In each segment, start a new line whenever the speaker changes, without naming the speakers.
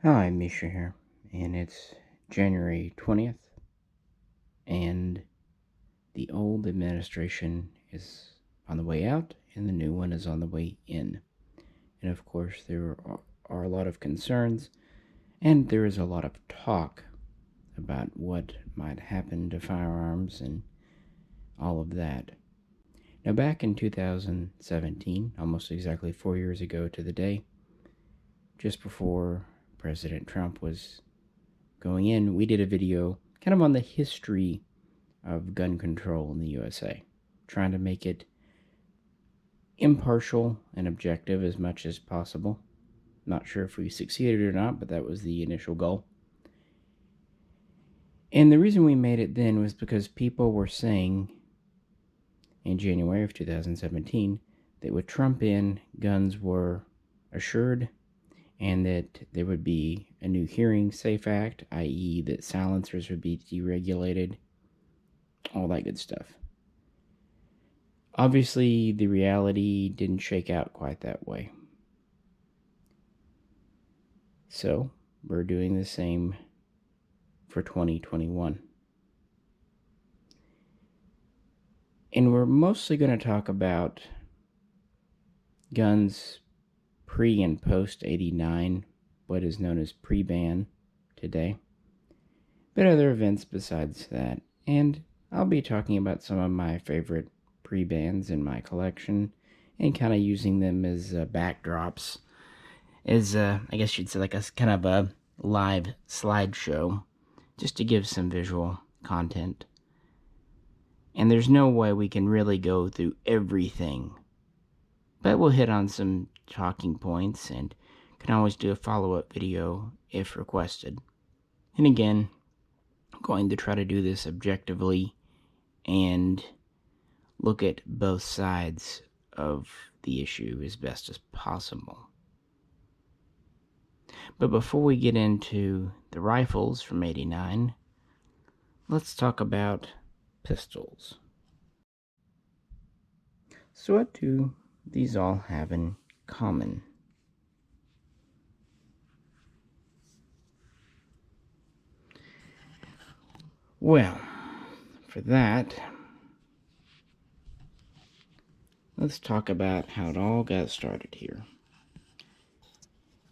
Hi, Misha here, and it's January 20th, and the old administration is on the way out, and the new one is on the way in. And of course, there are a lot of concerns, and there is a lot of talk about what might happen to firearms and all of that. Now, back in 2017, almost exactly 4 years ago to the day, just before President Trump was going in, we did a video kind of on the history of gun control in the USA, trying to make it impartial and objective as much as possible. Not sure if we succeeded or not, but that was the initial goal. And the reason we made it then was because people were saying in January of 2017 that with Trump in, guns were assured and that there would be a new Hearing Safe Act, i.e. that silencers would be deregulated, all that good stuff. Obviously, the reality didn't shake out quite that way. So, we're doing the same for 2021. And we're mostly going to talk about guns pre and post 89, what is known as pre-ban today, but other events besides that. And I'll be talking about some of my favorite pre-bans in my collection and kind of using them as backdrops, as I guess you'd say like a kind of a live slideshow, just to give some visual content. And there's no way we can really go through everything, but we'll hit on some talking points and can always do a follow-up video if requested. And again, I'm going to try to do this objectively and look at both sides of the issue as best as possible. But before we get into the rifles from 89, let's talk about pistols. So what do these all have in common? Well, for that, let's talk about how it all got started here.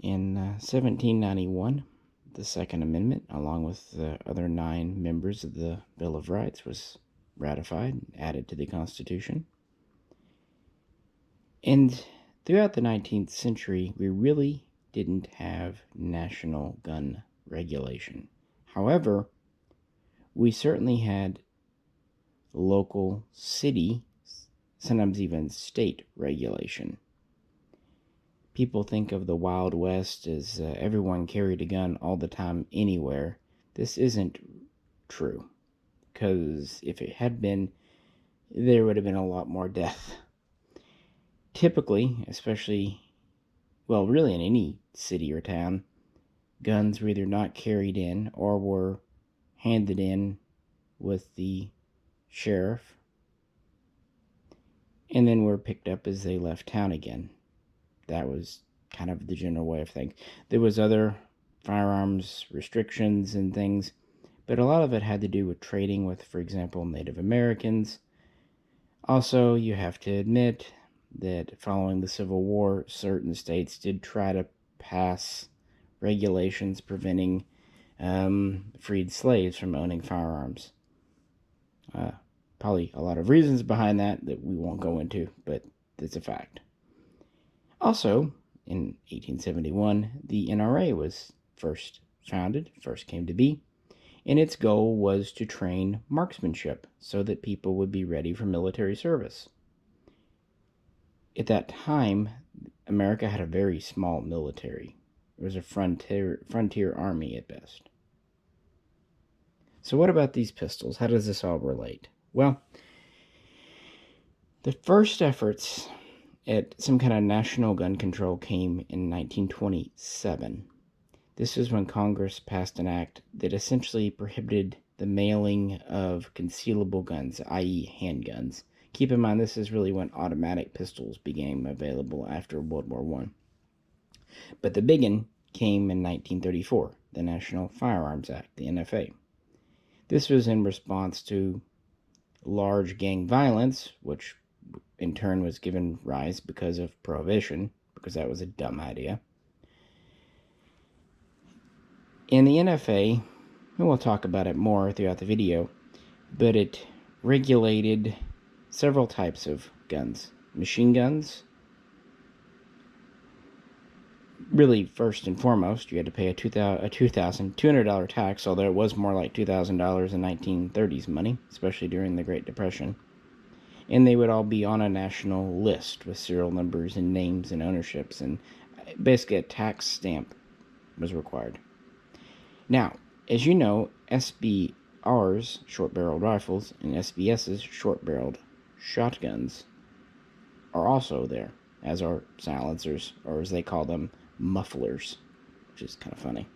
In 1791, the Second Amendment, along with the other 9 members of the Bill of Rights, was ratified and added to the Constitution. And throughout the 19th century, we really didn't have national gun regulation. However, we certainly had local, city, sometimes even state regulation. People think of the Wild West as everyone carried a gun all the time anywhere. This isn't true, because if it had been, there would have been a lot more death. Typically, especially, well, really in any city or town, guns were either not carried in or were handed in with the sheriff and then were picked up as they left town again. That was kind of the general way of things. There was other firearms restrictions and things, but a lot of it had to do with trading with, for example, Native Americans. Also, you have to admit that following the Civil War, certain states did try to pass regulations preventing freed slaves from owning firearms. Probably a lot of reasons behind that we won't go into, but it's a fact. Also, in 1871, the NRA was first came to be, and its goal was to train marksmanship so that people would be ready for military service. At that time, America had a very small military. It was a frontier army at best. So what about these pistols? How does this all relate? Well, the first efforts at some kind of national gun control came in 1927. This is when Congress passed an act that essentially prohibited the mailing of concealable guns, i.e. handguns. Keep in mind, this is really when automatic pistols became available after World War I. But the big one came in 1934, the National Firearms Act, the NFA. This was in response to large gang violence, which in turn was given rise because of Prohibition, because that was a dumb idea. And the NFA, and we'll talk about it more throughout the video, but it regulated several types of guns. Machine guns. Really, first and foremost, you had to pay a $2,200 tax, although it was more like $2,000 in 1930s money, especially during the Great Depression. And they would all be on a national list with serial numbers and names and ownerships, and basically a tax stamp was required. Now, as you know, SBRs, short-barreled rifles, and SBSs, short-barreled shotguns, are also there, as are silencers, or as they call them, mufflers, which is kind of funny.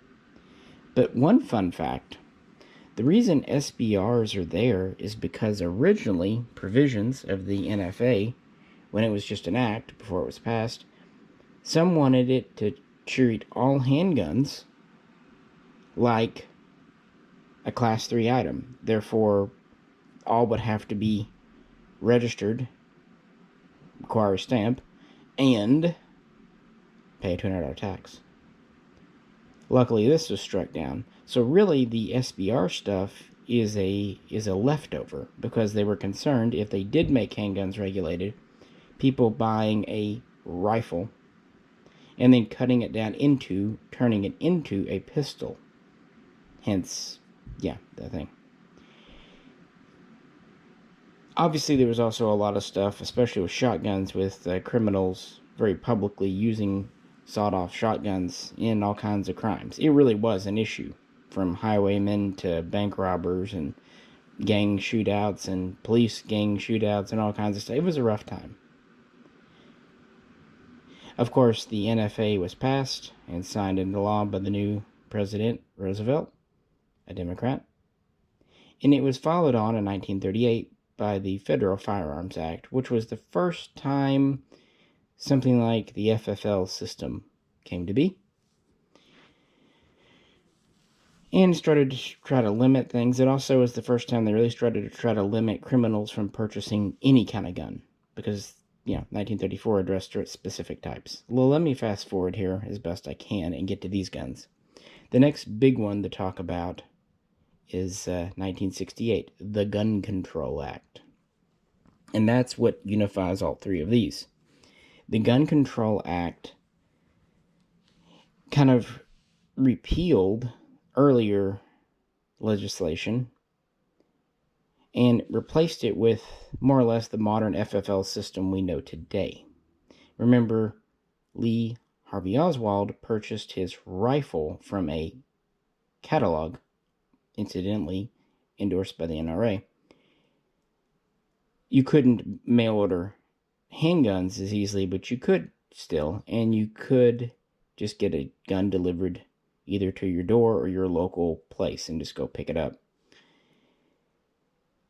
But one fun fact, the reason SBRs are there is because originally provisions of the NFA, when it was just an act before it was passed, some wanted it to treat all handguns like a Class 3 item. Therefore, all would have to be registered, require a stamp, and pay a $200 tax. Luckily, this was struck down. So really, the SBR stuff is a leftover, because they were concerned if they did make handguns regulated, people buying a rifle and then cutting it down into, turning it into a pistol. Hence, yeah, that thing. Obviously, there was also a lot of stuff, especially with shotguns, with criminals very publicly using sawed-off shotguns in all kinds of crimes. It really was an issue, from highwaymen to bank robbers and gang shootouts and police gang shootouts and all kinds of stuff. It was a rough time. Of course, the NFA was passed and signed into law by the new President Roosevelt, a Democrat, and it was followed on in 1938 by the Federal Firearms Act, which was the first time something like the FFL system came to be, and started to try to limit things. It also was the first time they really started to try to limit criminals from purchasing any kind of gun, because, 1934 addressed specific types. Well, let me fast forward here as best I can and get to these guns. The next big one to talk about is 1968, the Gun Control Act. And that's what unifies all three of these. The Gun Control Act kind of repealed earlier legislation and replaced it with more or less the modern FFL system we know today. Remember, Lee Harvey Oswald purchased his rifle from a catalog, incidentally endorsed by the NRA. You couldn't mail order handguns as easily, but you could still, and you could just get a gun delivered either to your door or your local place and just go pick it up.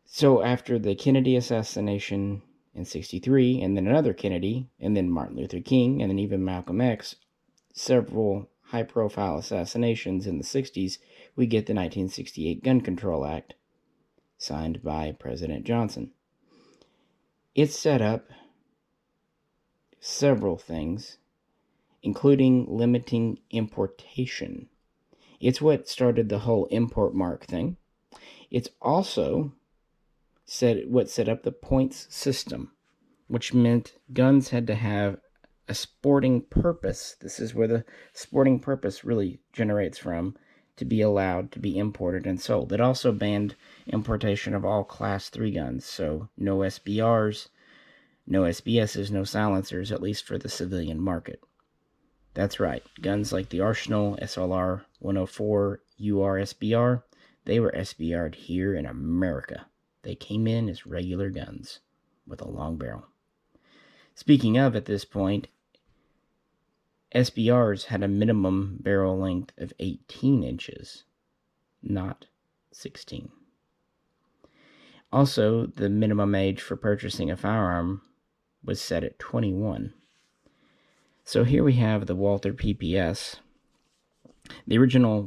So after the Kennedy assassination in 1963, and then another Kennedy, and then Martin Luther King, and then even Malcolm X, several high-profile assassinations in the 60s, we get the 1968 Gun Control Act, signed by President Johnson. It set up several things, including limiting importation. It's what started the whole import mark thing. It's also what set up the points system, which meant guns had to have a sporting purpose. This is where the sporting purpose really generates from, to be allowed to be imported and sold. It also banned importation of all Class 3 guns, so no SBRs, no SBSs, no silencers, at least for the civilian market. That's right, guns like the Arsenal SLR 104 UR SBR, they were SBR'd here in America. They came in as regular guns with a long barrel. Speaking of, at this point, SBRs had a minimum barrel length of 18 inches, not 16. Also, the minimum age for purchasing a firearm was set at 21. So here we have the Walther PPS, The original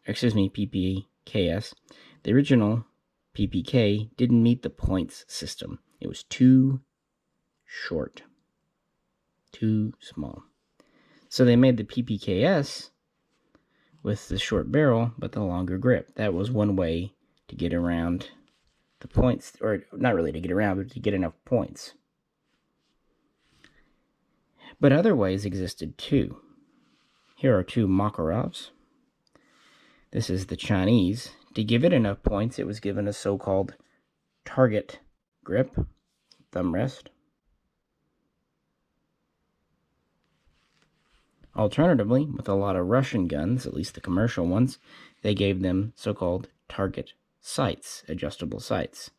PPKS, the original PPK didn't meet the points system. It was too short, too small. So they made the PPKS with the short barrel but the longer grip. That was one way to get around the points, or not really to get around, but to get enough points. But other ways existed too. Here are two Makarovs. This is the Chinese. To give it enough points, it was given a so-called target grip, thumb rest. Alternatively, with a lot of Russian guns, at least the commercial ones, they gave them so-called target sights, adjustable sights.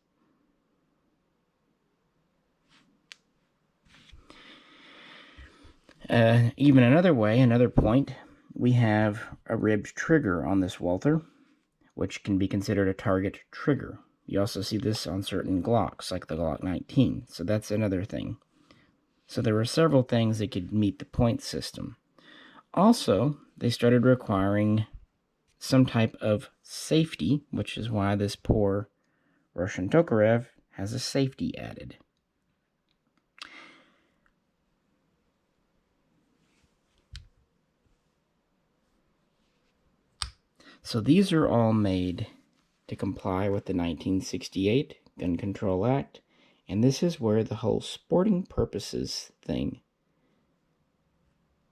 Even another way, another point, we have a ribbed trigger on this Walther, which can be considered a target trigger. You also see this on certain Glocks, like the Glock 19, so that's another thing. So there were several things that could meet the point system. Also, they started requiring some type of safety, which is why this poor Russian Tokarev has a safety added. So these are all made to comply with the 1968 Gun Control Act, and this is where the whole sporting purposes thing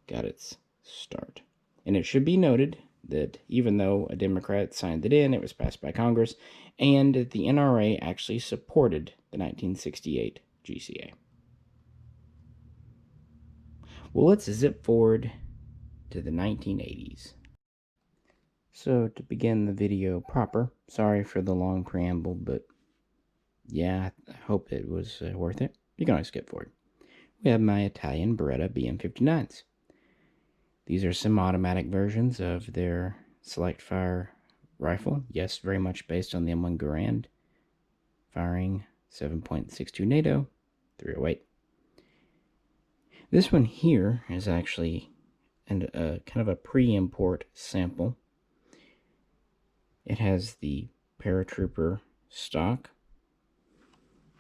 got its start. And it should be noted that even though a Democrat signed it in, it was passed by Congress, and the NRA actually supported the 1968 GCA. Well, let's zip forward to the 1980s. So, to begin the video proper, sorry for the long preamble, but yeah, I hope it was worth it. You can always skip forward. We have my Italian Beretta BM59s. These are semi-automatic versions of their Select Fire rifle. Yes, very much based on the M1 Garand, firing 7.62 NATO, 308. This one here is actually kind of a pre-import sample. It has the paratrooper stock,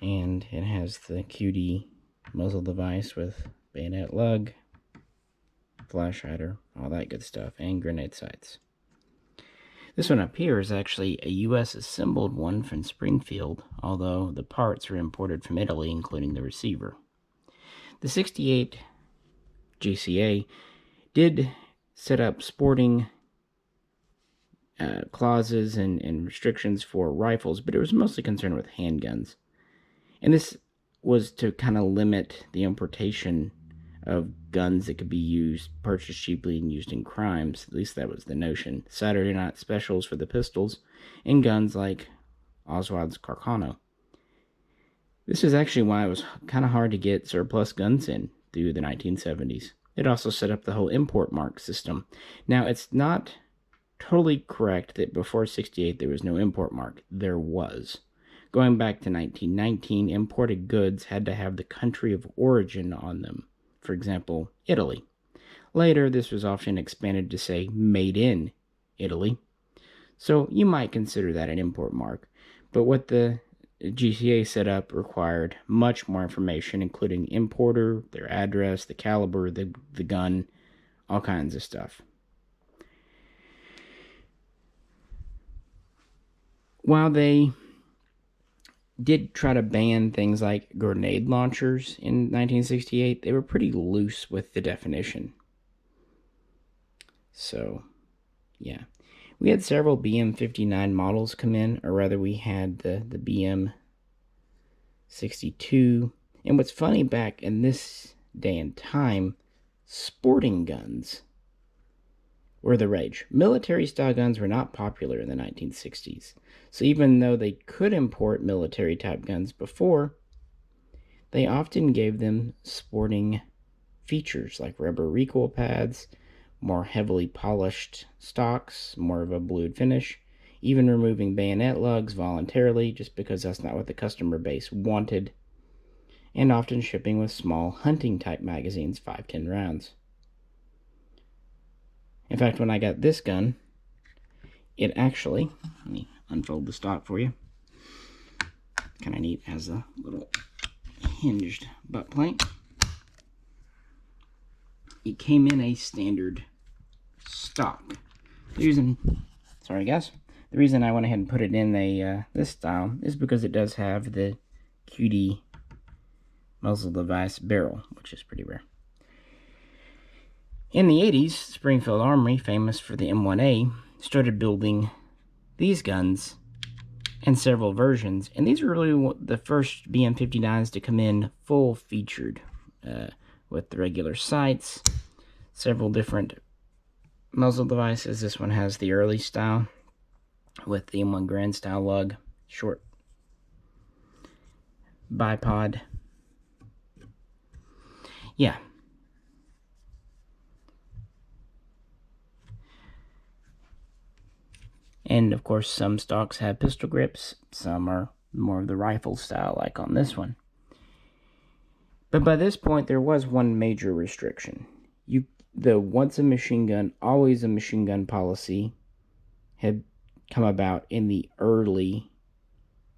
and it has the QD muzzle device with bayonet lug, flash hider, all that good stuff, and grenade sights. This one up here is actually a US assembled one from Springfield, although the parts are imported from Italy, including the receiver. The 68 GCA did set up sporting clauses and restrictions for rifles, but it was mostly concerned with handguns. And this was to kind of limit the importation of guns that could be used, purchased cheaply and used in crimes. At least that was the notion. Saturday night specials for the pistols, and guns like Oswald's Carcano. This is actually why it was kind of hard to get surplus guns in through the 1970s. It also set up the whole import mark system. Now, it's not totally correct that before 68 there was no import mark. There was. Going back to 1919, imported goods had to have the country of origin on them. For example, Italy. Later, this was often expanded to say made in Italy. So you might consider that an import mark. But what the GCA set up required much more information, including importer, their address, the caliber, the gun, all kinds of stuff. While they did try to ban things like grenade launchers in 1968, they were pretty loose with the definition. So, yeah. We had several BM59 models come in, or rather we had the BM62. And what's funny, back in this day and time, sporting guns were the rage. Military-style guns were not popular in the 1960s. So even though they could import military-type guns before, they often gave them sporting features like rubber recoil pads, more heavily polished stocks, more of a blued finish, even removing bayonet lugs voluntarily just because that's not what the customer base wanted, and often shipping with small hunting-type magazines, 5-10 rounds. In fact, when I got this gun, it actually, let me unfold the stock for you. Kind of neat, has a little hinged butt plate. It came in a standard stock. The reason I went ahead and put it in this style is because it does have the QD muzzle device barrel, which is pretty rare. In the 80s, Springfield Armory, famous for the M1A, started building these guns in several versions, and these were really the first BM59s to come in full featured, with the regular sights, several different muzzle devices. This one has the early style with the M1 Grand style lug, short bipod. Yeah. And of course, some stocks have pistol grips, some are more of the rifle style, like on this one. But by this point, there was one major restriction. The once a machine gun, always a machine gun policy had come about in the early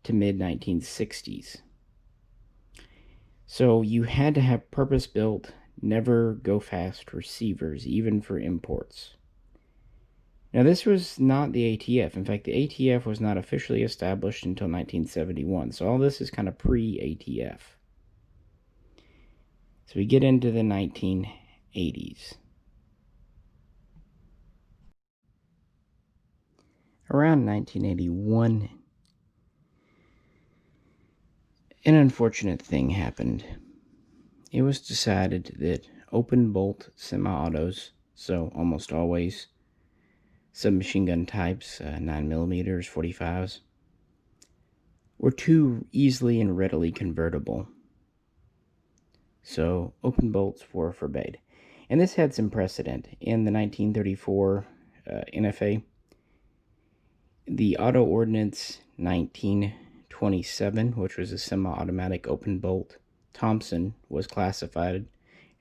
to mid 1960s. So you had to have purpose-built, never go fast receivers, even for imports. Now, this was not the ATF. In fact, the ATF was not officially established until 1971. So all this is kind of pre-ATF. So we get into the 1980s. Around 1981, an unfortunate thing happened. It was decided that open bolt semi-autos, so almost always submachine gun types, 9mm, 45s, were too easily and readily convertible. So open bolts were forbade. And this had some precedent. In the 1934 NFA, the Auto Ordinance 1927, which was a semi-automatic open bolt Thompson, was classified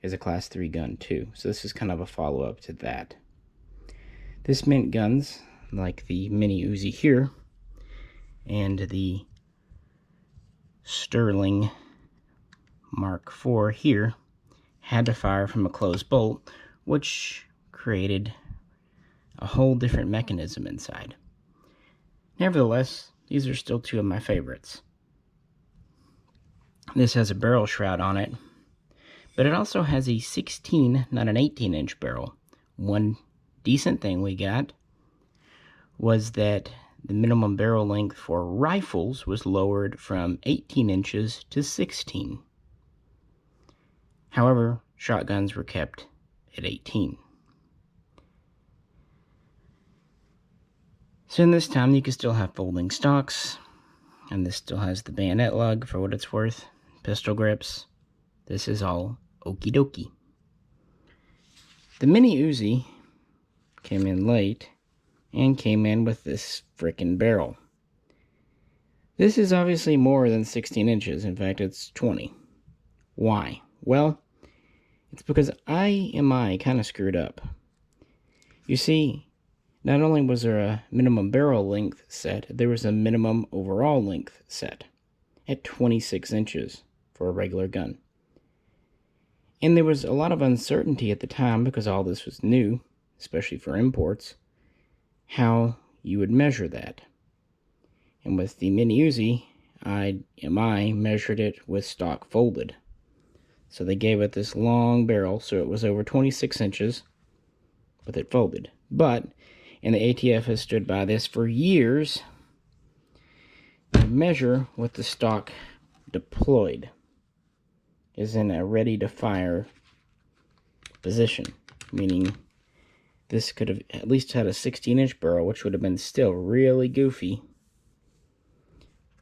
as a Class 3 gun too. So this is kind of a follow-up to that. This meant guns like the Mini Uzi here and the Sterling Mark IV here had to fire from a closed bolt, which created a whole different mechanism inside. Nevertheless, these are still two of my favorites. This has a barrel shroud on it, but it also has a 16, not an 18-inch barrel. One decent thing we got was that the minimum barrel length for rifles was lowered from 18 inches to 16. However, shotguns were kept at 18. So in this time, you can still have folding stocks, and this still has the bayonet lug for what it's worth, pistol grips. This is all okie dokie. The Mini Uzi came in late and came in with this frickin' barrel. This is obviously more than 16 inches. In fact, it's 20. Why? Well, it's because I kind of screwed up. You see, not only was there a minimum barrel length set, there was a minimum overall length set at 26 inches for a regular gun. And there was a lot of uncertainty at the time because all this was new, especially for imports, how you would measure that. And with the Mini Uzi, I measured it with stock folded. So they gave it this long barrel, so it was over 26 inches with it folded. But, and the ATF has stood by this for years, you measure with the stock deployed, is in a ready-to-fire position, meaning this could have at least had a 16-inch barrel, which would have been still really goofy,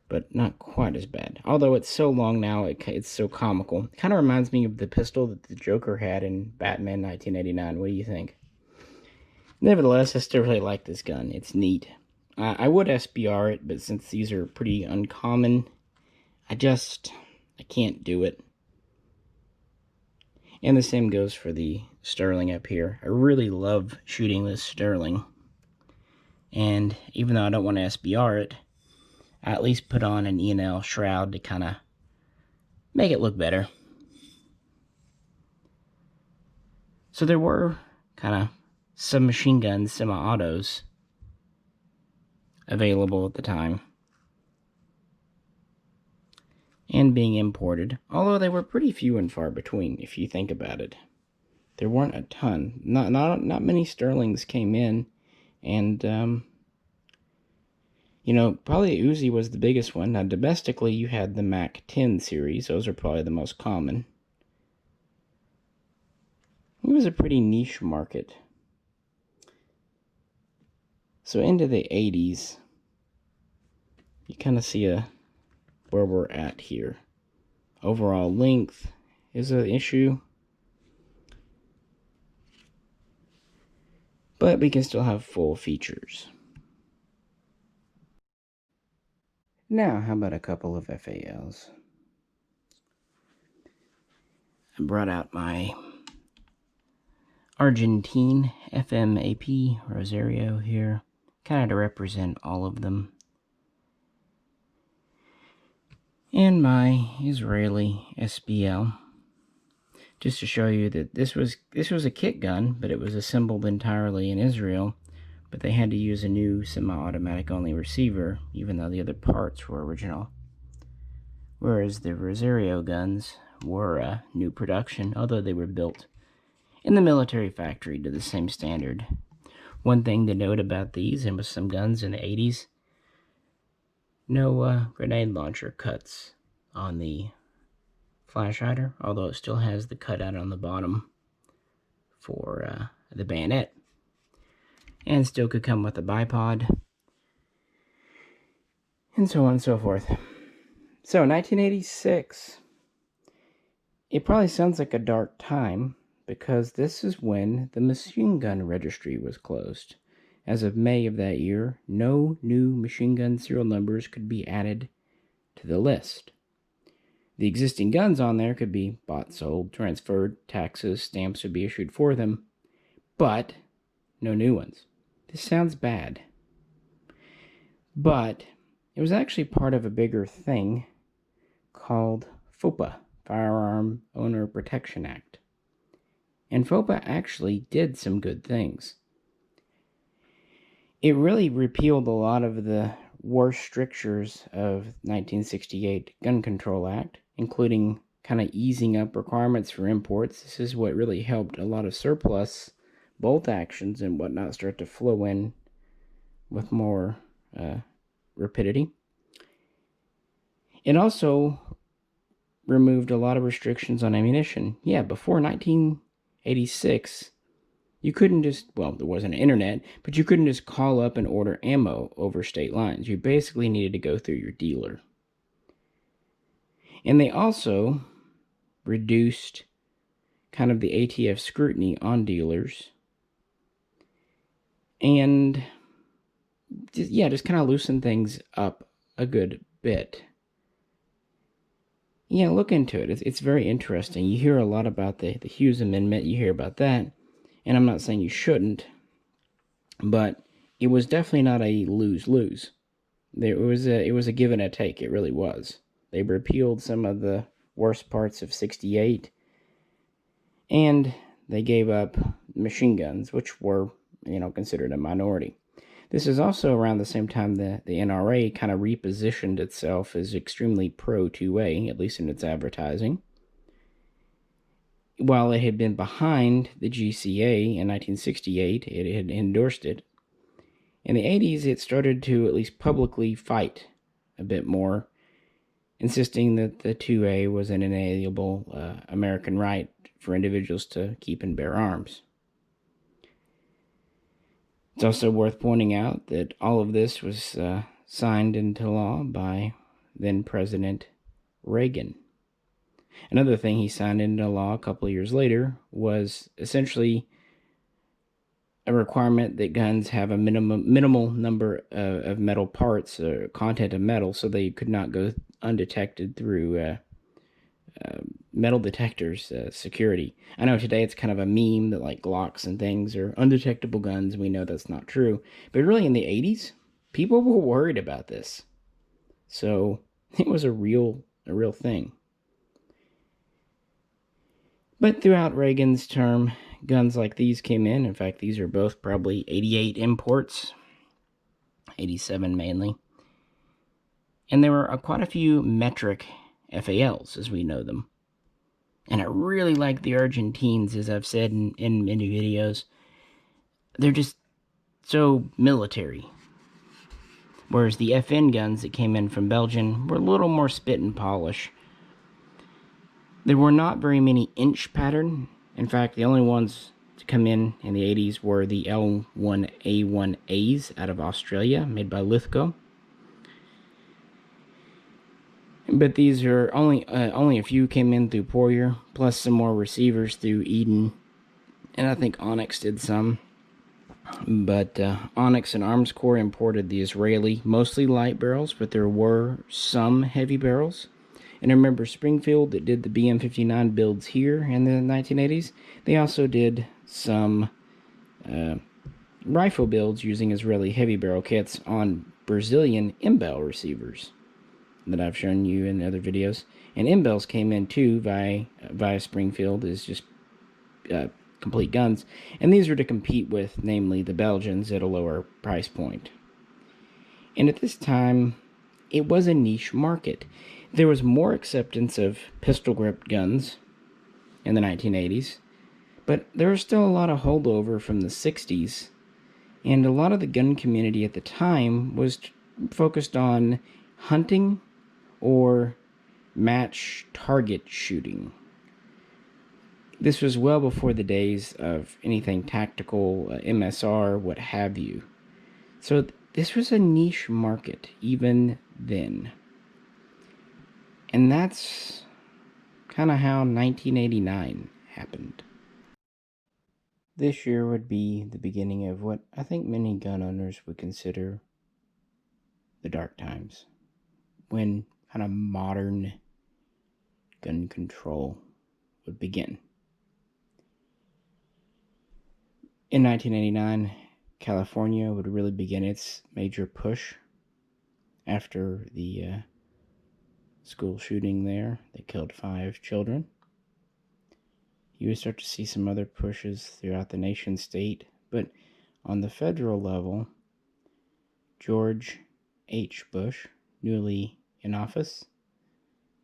but not quite as bad. Although it's so long now, it's so comical. It kind of reminds me of the pistol that the Joker had in Batman 1989. What do you think? Nevertheless, I still really like this gun. It's neat. I would SBR it, but since these are pretty uncommon, I can't do it. And the same goes for the Sterling up here. I really love shooting this Sterling. And even though I don't want to SBR it, I at least put on an E&L shroud to kind of make it look better. So there were kind of submachine guns, semi-autos, available at the time. And being imported, although they were pretty few and far between, if you think about it. There weren't a ton. Not many Sterlings came in, and you know, probably Uzi was the biggest one. Now, domestically, you had the Mac 10 series. Those are probably the most common. It was a pretty niche market. So into the 80s, you kind of see where we're at here. Overall length is an issue, but we can still have full features. Now, how about a couple of FALs? I brought out my Argentine FMAP Rosario here, kind of to represent all of them. And my Israeli SBL, just to show you that this was a kit gun, but it was assembled entirely in Israel. But they had to use a new semi-automatic only receiver, even though the other parts were original. Whereas the Rosario guns were new production, although they were built in the military factory to the same standard. One thing to note about these, and with some guns in the 80s, no grenade launcher cuts on the flash hider, although it still has the cutout on the bottom for the bayonet. And still could come with a bipod, and so on and so forth. So, 1986. It probably sounds like a dark time, because this is when the machine gun registry was closed. As of May of that year, no new machine gun serial numbers could be added to the list. The existing guns on there could be bought, sold, transferred, taxes, stamps would be issued for them, but no new ones. This sounds bad, but it was actually part of a bigger thing called Fopa, Firearm Owner Protection Act. And Fopa actually did some good things. It really repealed a lot of the worst strictures of 1968 Gun Control Act, including kind of easing up requirements for imports. This is what really helped a lot of surplus bolt actions and whatnot start to flow in with more rapidity. It also removed a lot of restrictions on ammunition. Yeah, before 1986, you couldn't just, well, there wasn't an internet, but you couldn't just call up and order ammo over state lines. You basically needed to go through your dealer. And they also reduced kind of the ATF scrutiny on dealers. And just kind of loosen things up a good bit. Yeah, look into it. It's very interesting. You hear a lot about the Hughes Amendment. You hear about that. And I'm not saying you shouldn't. But it was definitely not a lose-lose. It was a give and a take. It really was. They repealed some of the worst parts of 68. And they gave up machine guns, which were, considered a minority. This is also around the same time the NRA kind of repositioned itself as extremely pro-2A, at least in its advertising. While it had been behind the GCA in 1968, it had endorsed it. In the 80s, it started to at least publicly fight a bit more, insisting that the 2A was an inalienable American right for individuals to keep and bear arms. It's also worth pointing out that all of this was signed into law by then-President Reagan. Another thing he signed into law a couple of years later was essentially a requirement that guns have a minimal number of metal parts, content of metal, so they could not go undetected through metal detectors, security. I know today it's kind of a meme that like Glocks and things are undetectable guns. We know that's not true. But really in the 80s, people were worried about this. So it was a real thing. But throughout Reagan's term, guns like these came in. In fact, these are both probably 88 imports, 87 mainly. And there were quite a few metric FALs, as we know them. And I really like the Argentines, as I've said in many videos. They're just so military. Whereas the FN guns that came in from Belgium were a little more spit and polish. There were not very many inch pattern. In fact, the only ones to come in the 80s were the L1A1As out of Australia, made by Lithgow. But these are only a few came in through Poirier, plus some more receivers through Eden, and I think Onyx did some. But Onyx and Arms Corps imported the Israeli, mostly light barrels, but there were some heavy barrels. And remember Springfield that did the BM-59 builds here in the 1980s? They also did some rifle builds using Israeli heavy barrel kits on Brazilian imbel receivers that I've shown you in other videos. And imbels came in too via Springfield as just complete guns. And these were to compete with, namely, the Belgians at a lower price point. And at this time, it was a niche market. There was more acceptance of pistol-gripped guns in the 1980s, but there was still a lot of holdover from the 60s, and a lot of the gun community at the time was focused on hunting or match target shooting. This was well before the days of anything tactical, MSR, what have you. So this was a niche market even then. And that's kind of how 1989 happened. This year would be the beginning of what I think many gun owners would consider the dark times, when kind of modern gun control would begin. In 1989, California would really begin its major push after the school shooting there that killed 5 children. You would start to see some other pushes throughout the nation state, but on the federal level, George H. Bush, newly in office,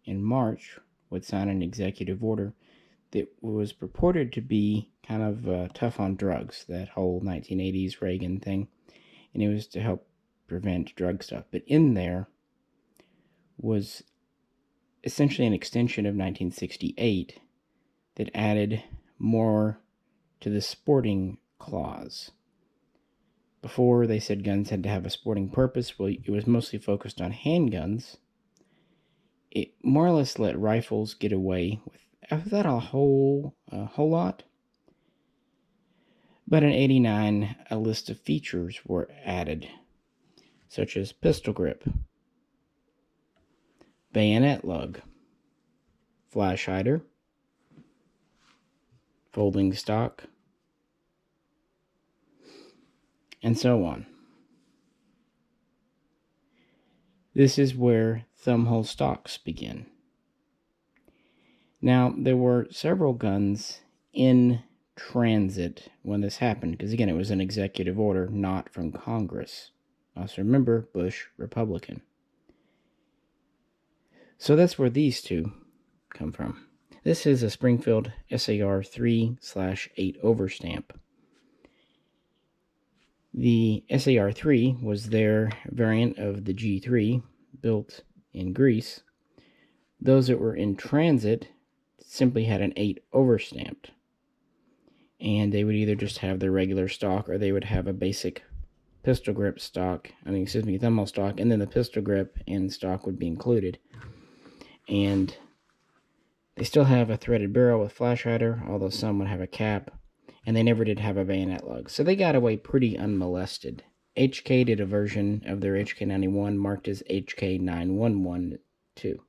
in March would sign an executive order that was purported to be kind of tough on drugs, that whole 1980s Reagan thing, and it was to help prevent drug stuff. But in there was essentially an extension of 1968 that added more to the sporting clause. Before, they said guns had to have a sporting purpose. Well, it was mostly focused on handguns. It more or less let rifles get away without a whole lot. But in 89, a list of features were added, such as pistol grip, bayonet lug, flash hider, folding stock, and so on. This is where thumbhole stocks begin. Now, there were several guns in transit when this happened, because again, it was an executive order, not from Congress. Also remember, Bush, Republican. So that's where these two come from. This is a Springfield SAR 3/8 overstamp. The SAR 3 was their variant of the G3, built in Greece. Those that were in transit simply had an 8 overstamped. And they would either just have their regular stock, or they would have a basic pistol grip stock, thumbhole stock, and then the pistol grip and stock would be included. And they still have a threaded barrel with flash hider, although some would have a cap, and they never did have a bayonet lug. So they got away pretty unmolested. HK did a version of their HK91 marked as HK911 too.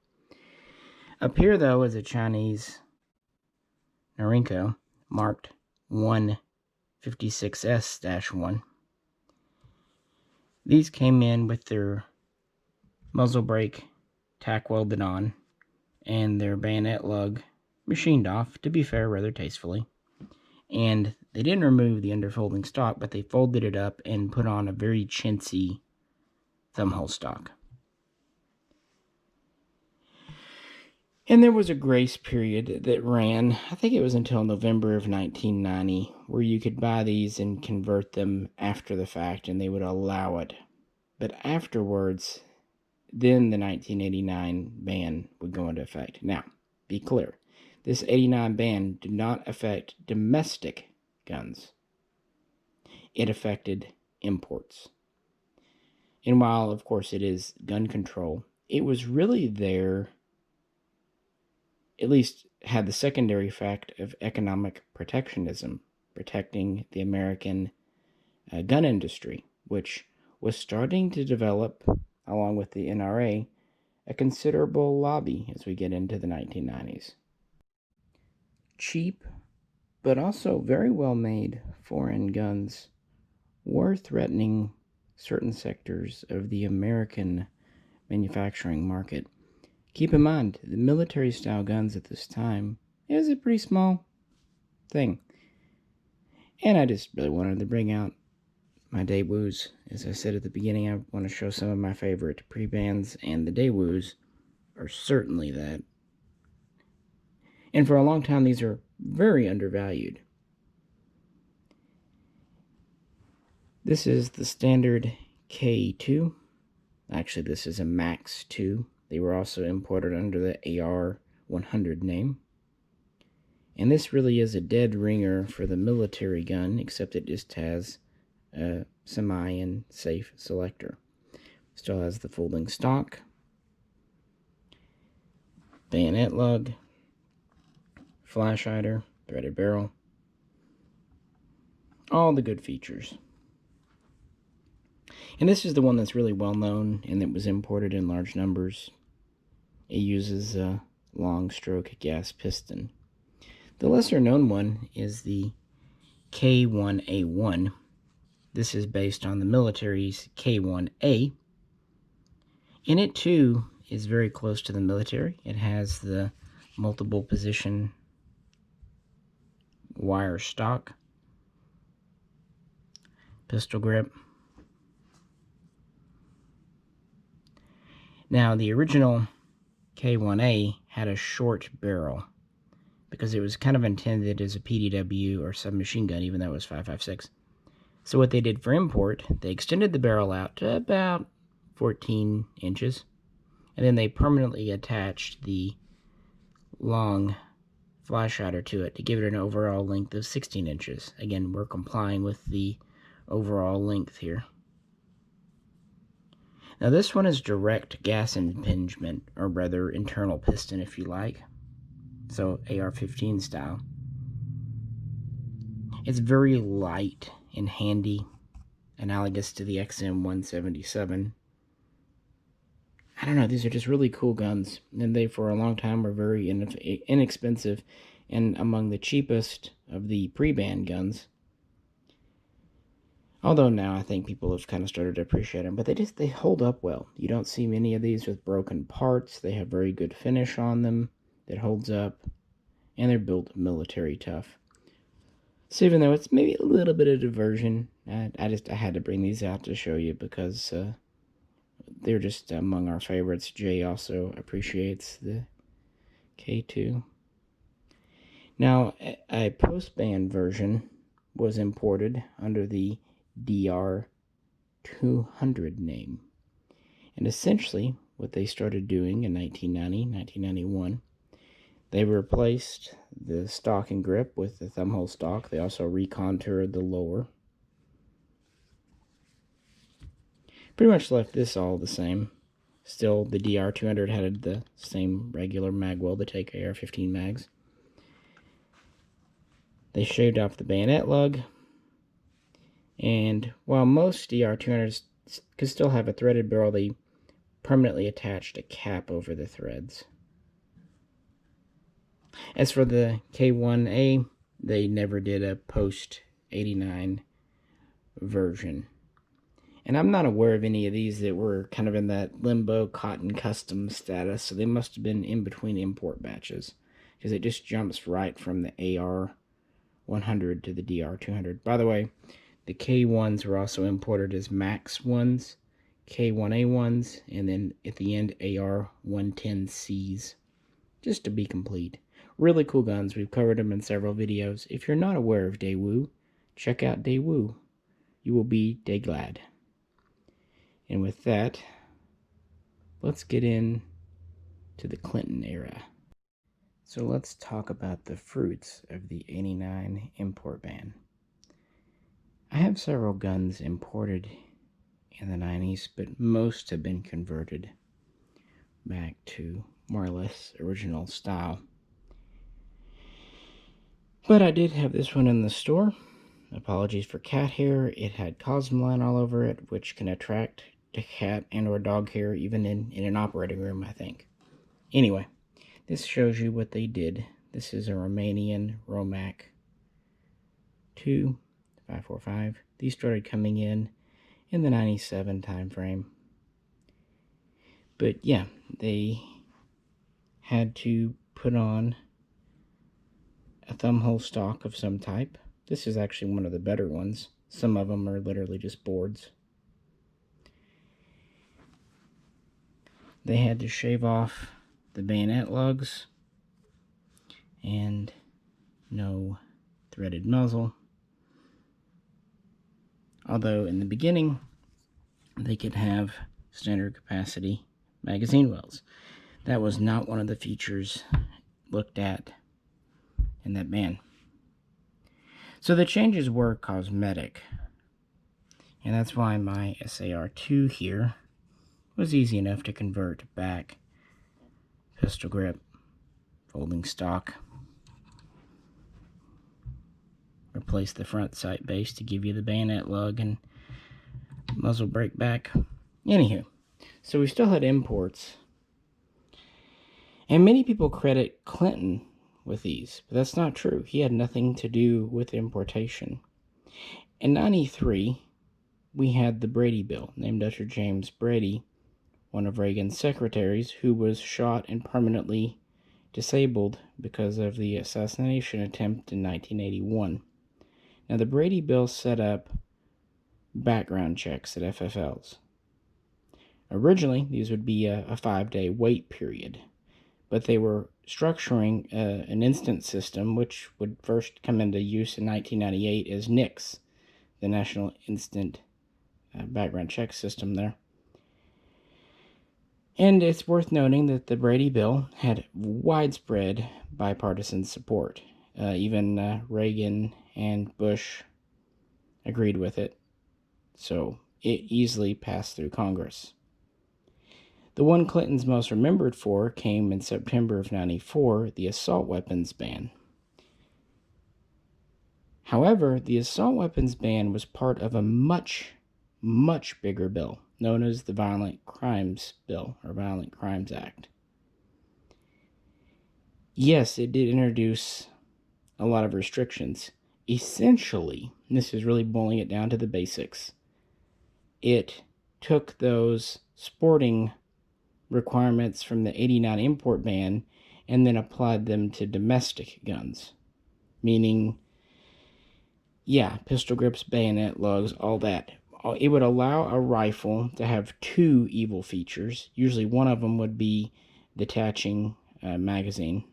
Up here, though, is a Chinese Norinco marked 156S-1. These came in with their muzzle brake tack welded on and their bayonet lug machined off, to be fair, rather tastefully. And they didn't remove the underfolding stock, but they folded it up and put on a very chintzy thumbhole stock. And there was a grace period that ran, I think it was until November of 1990, where you could buy these and convert them after the fact, and they would allow it. But afterwards, then the 1989 ban would go into effect. Now, be clear, this 89 ban did not affect domestic guns. It affected imports. And while, of course, it is gun control, it was really there, at least had the secondary effect of economic protectionism, protecting the American gun industry, which was starting to develop, along with the NRA, a considerable lobby as we get into the 1990s. Cheap, but also very well made foreign guns were threatening certain sectors of the American manufacturing market. Keep in mind, the military-style guns at this time, it was a pretty small thing. And I just really wanted to bring out my Daewoo's. As I said at the beginning, I want to show some of my favorite pre-bans, and the Daewoo's are certainly that. And for a long time, these are very undervalued. This is the standard K2. Actually, this is a Max 2. They were also imported under the AR-100 name. And this really is a dead ringer for the military gun, except it just has a semi and safe selector. Still has the folding stock, bayonet lug, flash hider, threaded barrel, all the good features. And this is the one that's really well known and that was imported in large numbers. It uses a long stroke gas piston. The lesser known one is the K1A1. This is based on the military's K1A. And it too is very close to the military. It has the multiple position wire stock, pistol grip. Now, the original K1A had a short barrel because it was kind of intended as a PDW or submachine gun, even though it was 5.56. So what they did for import, they extended the barrel out to about 14 inches, and then they permanently attached the long flash hider to it to give it an overall length of 16 inches. Again, we're complying with the overall length here. Now this one is direct gas impingement, or rather internal piston if you like, so AR-15 style. It's very light and handy, analogous to the XM177. I don't know, these are just really cool guns, and they for a long time were very inexpensive and among the cheapest of the pre-ban guns. Although now I think people have kind of started to appreciate them, but they hold up well. You don't see many of these with broken parts. They have very good finish on them that holds up, and they're built military tough. So even though it's maybe a little bit of diversion, I had to bring these out to show you because they're just among our favorites. Jay also appreciates the K2. Now, a post-ban version was imported under the DR200 name. And essentially, what they started doing in 1990, 1991, they replaced the stock and grip with the thumbhole stock. They also recontoured the lower. Pretty much left this all the same. Still, the DR200 had the same regular mag weld to take AR-15 mags. They shaved off the bayonet lug. And while most DR200s could still have a threaded barrel, they permanently attached a cap over the threads. As for the K1A, they never did a post-89 version. And I'm not aware of any of these that were kind of in that limbo cotton custom status, so they must have been in between import batches, because it just jumps right from the AR 100 to the DR 200. By the way, the K1s were also imported as Max ones, K1A ones, and then at the end AR 110Cs, just to be complete. Really cool guns. We've covered them in several videos. If you're not aware of Daewoo, check out Daewoo. You will be day glad. And with that, let's get in to the Clinton era. So let's talk about the fruits of the 89 import ban. I have several guns imported in the 90s, but most have been converted back to more or less original style. But I did have this one in the store. Apologies for cat hair. It had cosmoline all over it, which can attract to cat and or dog hair even in an operating room, I think. Anyway, this shows you what they did. This is a Romanian Romac 2 545. These started coming in the 97 time frame. But yeah, they had to put on a thumbhole stock of some type. This is actually one of the better ones. Some of them are literally just boards. They had to shave off the bayonet lugs and no threaded muzzle. Although in the beginning, they could have standard capacity magazine wells. That was not one of the features looked at in that ban. So the changes were cosmetic. And that's why my SAR-2 here was easy enough to convert back. Pistol grip, folding stock. Replace the front sight base to give you the bayonet lug and muzzle brake back. Anywho, so we still had imports. And many people credit Clinton with these, but that's not true. He had nothing to do with importation. In 93, we had the Brady Bill, named after James Brady, one of Reagan's secretaries, who was shot and permanently disabled because of the assassination attempt in 1981. Now, the Brady Bill set up background checks at FFLs. Originally, these would be a 5-day wait period, but they were structuring an instant system, which would first come into use in 1998 as NICS, the National Instant Background Check System there. And it's worth noting that the Brady Bill had widespread bipartisan support. Even Reagan and Bush agreed with it, so it easily passed through Congress. The one Clinton's most remembered for came in September of 94, the assault weapons ban. However, the assault weapons ban was part of a much, much bigger bill, known as the Violent Crimes Bill, or Violent Crimes Act. Yes, it did introduce a lot of restrictions. Essentially, and this is really boiling it down to the basics, it took those sporting requirements from the 89 import ban and then applied them to domestic guns. Meaning, yeah, pistol grips, bayonet lugs, all that. It would allow a rifle to have two evil features. Usually one of them would be detaching a magazine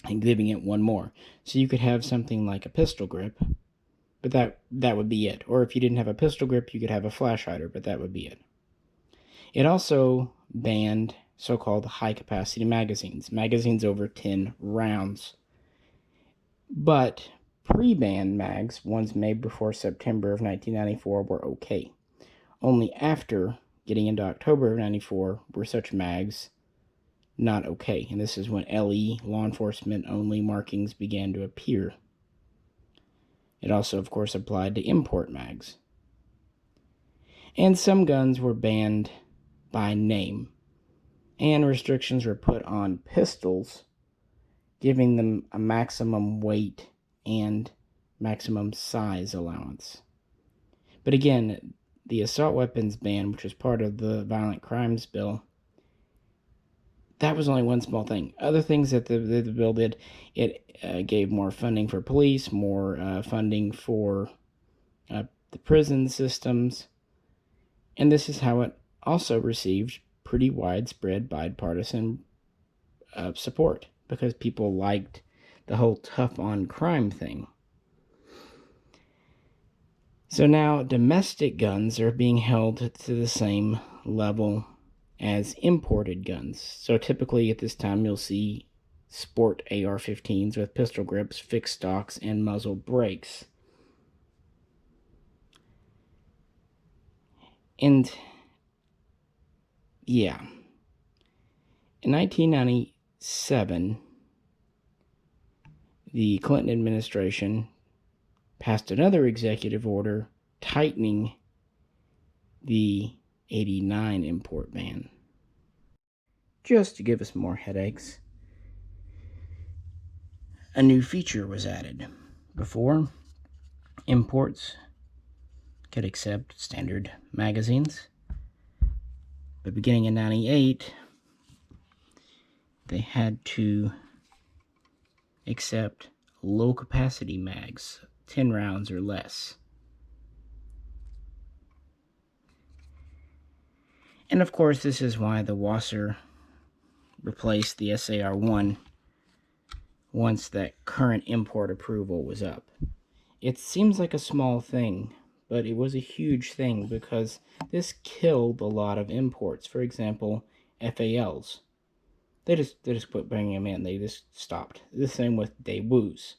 and giving it one more. So you could have something like a pistol grip, but that would be it. Or if you didn't have a pistol grip, you could have a flash hider, but that would be it. It also banned so-called high-capacity magazines over 10 rounds. But pre-ban mags, ones made before September of 1994, were okay. Only after getting into October of 94 were such mags not okay. And this is when LE, law enforcement only markings began to appear. It also, of course, applied to import mags. And some guns were banned by name. And restrictions were put on pistols giving them a maximum weight and maximum size allowance. But again, the assault weapons ban, which was part of the violent crimes bill, that was only one small thing. Other things that the bill did, it gave more funding for police, more funding for the prison systems, and this is how it also received pretty widespread bipartisan support, because people liked the whole tough on crime thing. So now domestic guns are being held to the same level as imported guns. So typically at this time you'll see sport AR-15s with pistol grips, fixed stocks, and muzzle brakes. And yeah, in 1997, the Clinton administration passed another executive order tightening the 89 import ban, just to give us more headaches. A new feature was added. Before, imports could accept standard magazines, but beginning in 98, they had to accept low capacity mags, 10 rounds or less. And of course, this is why the Wasser replaced the SAR-1 once that current import approval was up. It seems like a small thing, but it was a huge thing because this killed a lot of imports. For example, FALs. They just quit bringing them in. They just stopped. The same with Daewoo's.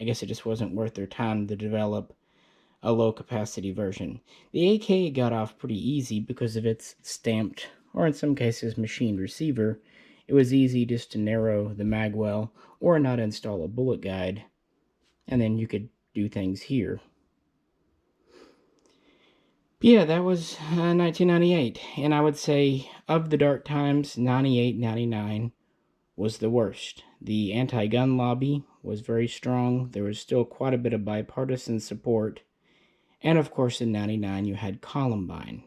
I guess it just wasn't worth their time to develop a low-capacity version. The AK got off pretty easy because of its stamped, or in some cases machined receiver. It was easy just to narrow the mag well or not install a bullet guide, and then you could do things here. But yeah, that was 1998, and I would say of the dark times, 98, 99 was the worst. The anti-gun lobby was very strong. There was still quite a bit of bipartisan support. And of course, in 99, you had Columbine.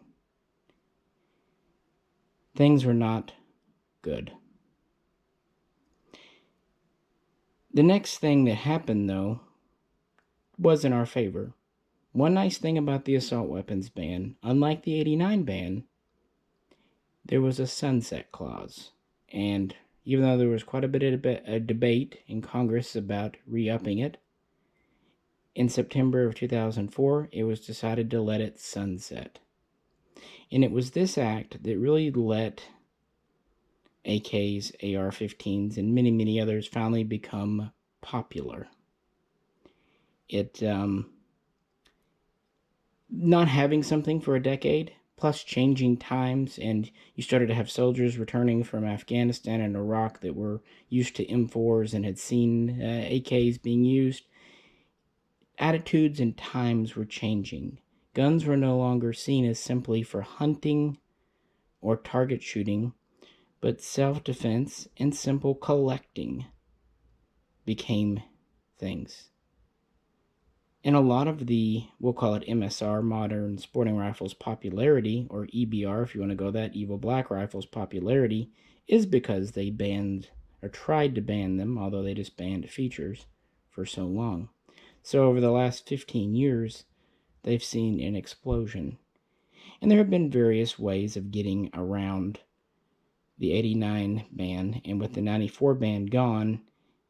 Things were not good. The next thing that happened, though, was in our favor. One nice thing about the assault weapons ban, unlike the 89 ban, there was a sunset clause. And even though there was quite a bit of debate in Congress about re-upping it, in September of 2004, it was decided to let it sunset. And it was this act that really let AKs, AR-15s, and many, many others finally become popular. It, not having something for a decade, plus changing times, and you started to have soldiers returning from Afghanistan and Iraq that were used to M4s and had seen AKs being used. Attitudes and times were changing. Guns were no longer seen as simply for hunting or target shooting, but self-defense and simple collecting became things. And a lot of the, we'll call it MSR, modern sporting rifles popularity, or EBR if you want to go that, evil black rifles popularity, is because they banned, or tried to ban them, although they just banned features for so long. So over the last 15 years, they've seen an explosion. And there have been various ways of getting around the 89 ban, and with the 94 ban gone,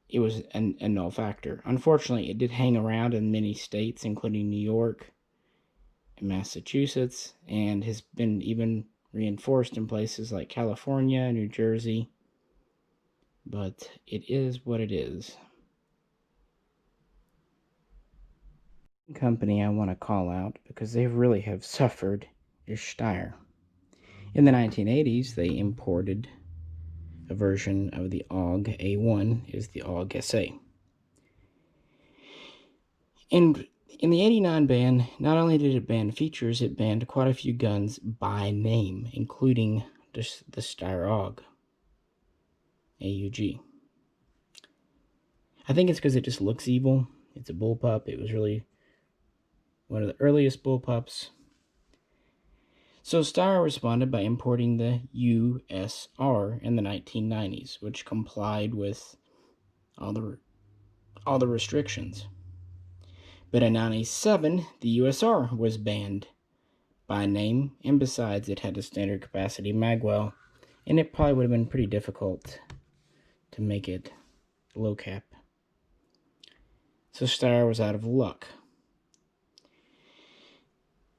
it was a null factor. Unfortunately, it did hang around in many states, including New York and Massachusetts, and has been even reinforced in places like California, New Jersey. But it is what it is. Company I want to call out because they really have suffered is Steyr. In the 1980s, they imported a version of the AUG A1, is the AUG SA. And in the 89 ban, not only did it ban features, it banned quite a few guns by name, including the Steyr AUG, AUG. I think it's because it just looks evil. It's a bullpup. It was really one of the earliest bullpups. So Steyr responded by importing the USR in the 1990s, which complied with all the restrictions. But in 1997, the USR was banned by name, and besides, it had a standard capacity magwell, and it probably would have been pretty difficult to make it low cap. So Steyr was out of luck.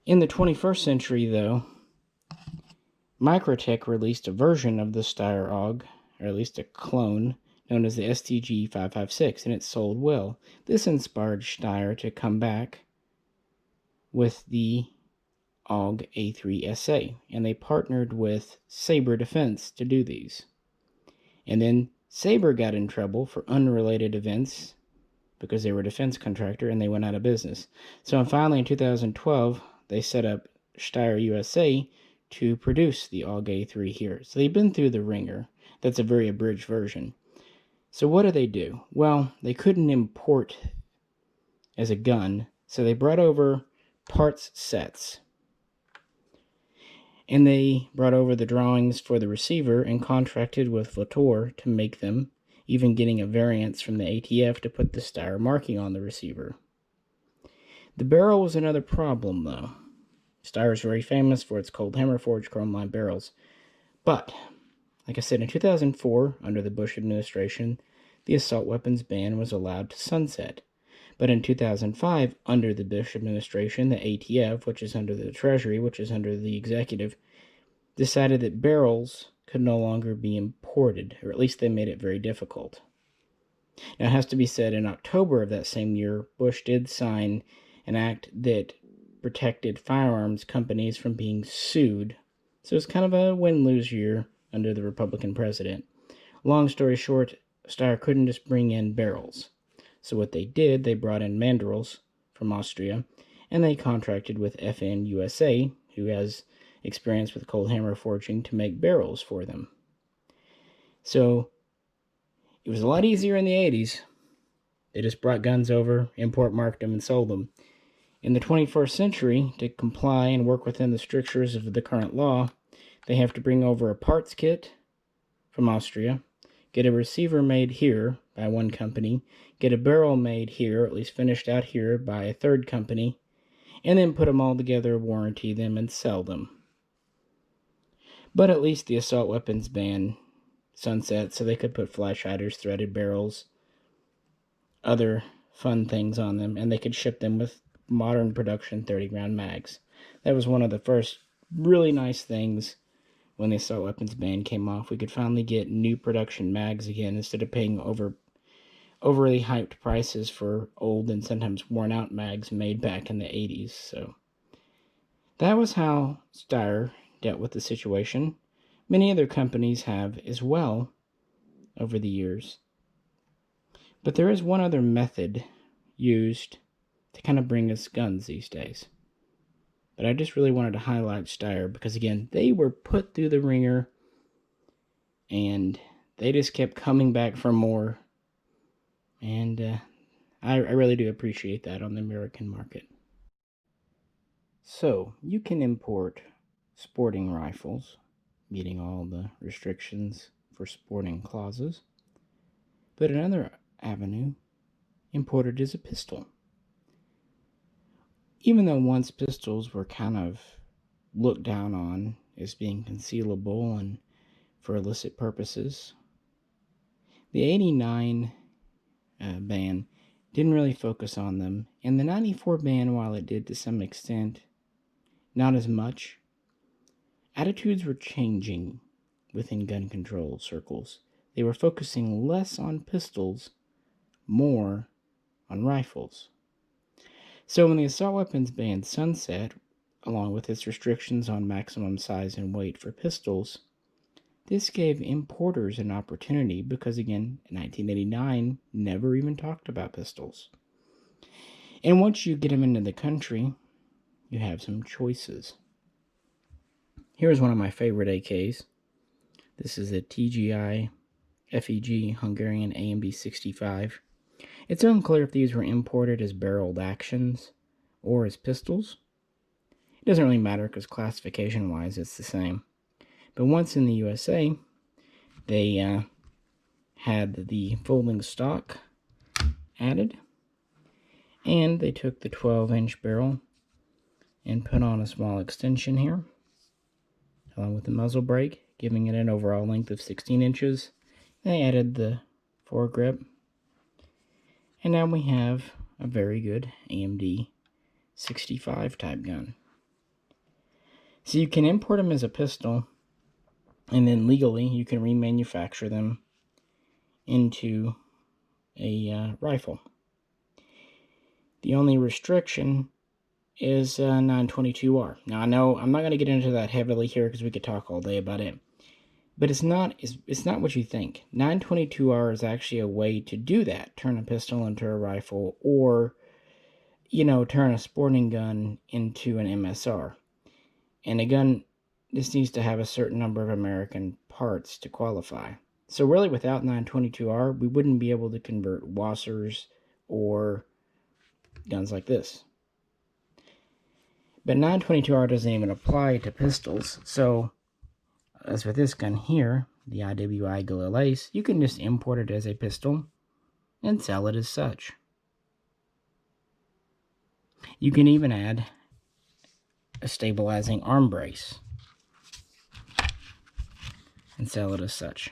In the 21st century, though, Microtech released a version of the Steyr AUG, or at least a clone, known as the STG-556, and it sold well. This inspired Steyr to come back with the AUG A3SA, and they partnered with Sabre Defense to do these. And then Sabre got in trouble for unrelated events because they were a defense contractor and they went out of business. So finally in 2012, they set up Steyr USA to produce the AUG A3 here. So they've been through the ringer. That's a very abridged version. So what do? Well, they couldn't import as a gun, so they brought over parts sets. And they brought over the drawings for the receiver and contracted with Vautour to make them, even getting a variance from the ATF to put the Steyr marking on the receiver. The barrel was another problem, though. Steyr is very famous for its cold hammer forged chrome-lined barrels. But, like I said, in 2004, under the Bush administration, the assault weapons ban was allowed to sunset. But in 2005, under the Bush administration, the ATF, which is under the Treasury, which is under the executive, decided that barrels could no longer be imported, or at least they made it very difficult. Now, it has to be said, in October of that same year, Bush did sign an act that protected firearms companies from being sued. So it's kind of a win-lose year under the Republican president. Long story short, Steyr couldn't just bring in barrels. So what they did, they brought in mandrels from Austria, and they contracted with FN USA, who has experience with cold hammer forging, to make barrels for them. So it was a lot easier in the 80s. They just brought guns over, import marked them, and sold them. In the 21st century, to comply and work within the strictures of the current law, they have to bring over a parts kit from Austria, get a receiver made here by one company, get a barrel made here, or at least finished out here, by a third company, and then put them all together, warranty them, and sell them. But at least the assault weapons ban sunset, so they could put flash hiders, threaded barrels, other fun things on them, and they could ship them with modern production 30-round mags. That was one of the first really nice things when the assault weapons ban came off. We could finally get new production mags again instead of paying overly hyped prices for old and sometimes worn out mags made back in the 80s. So that was how Steyr dealt with the situation. Many other companies have as well over the years. But there is one other method used to kind of bring us guns these days. But I just really wanted to highlight Steyr because, again, they were put through the ringer and they just kept coming back for more. And I really do appreciate that on the American market. So, you can import sporting rifles, meeting all the restrictions for sporting clauses. But another avenue, imported is a pistol. Even though once pistols were kind of looked down on as being concealable and for illicit purposes, the 89 ban didn't really focus on them, and the 94 ban, while it did to some extent, not as much. Attitudes were changing within gun control circles. They were focusing less on pistols, more on rifles. So when the assault weapons ban sunset, along with its restrictions on maximum size and weight for pistols, this gave importers an opportunity because, again, 1989 never even talked about pistols. And once you get them into the country, you have some choices. Here's one of my favorite AKs. This is a TGI FEG Hungarian AMB 65. It's unclear if these were imported as barreled actions or as pistols. It doesn't really matter because classification-wise it's the same. But once in the USA, they had the folding stock added, and they took the 12-inch barrel and put on a small extension here, along with the muzzle brake, giving it an overall length of 16 inches. They added the foregrip, and now we have a very good AMD 65 type gun. So you can import them as a pistol, and then legally you can remanufacture them into a rifle. The only restriction is 922R. Now I know I'm not going to get into that heavily here because we could talk all day about it, but it's not what you think. 922R is actually a way to do that: turn a pistol into a rifle, or turn a sporting gun into an MSR. And a gun just needs to have a certain number of American parts to qualify. So really, without 922R, we wouldn't be able to convert Wassers or guns like this. But 922R doesn't even apply to pistols. So, as with this gun here, the IWI Galil Ace, you can just import it as a pistol and sell it as such. You can even add a stabilizing arm brace and sell it as such.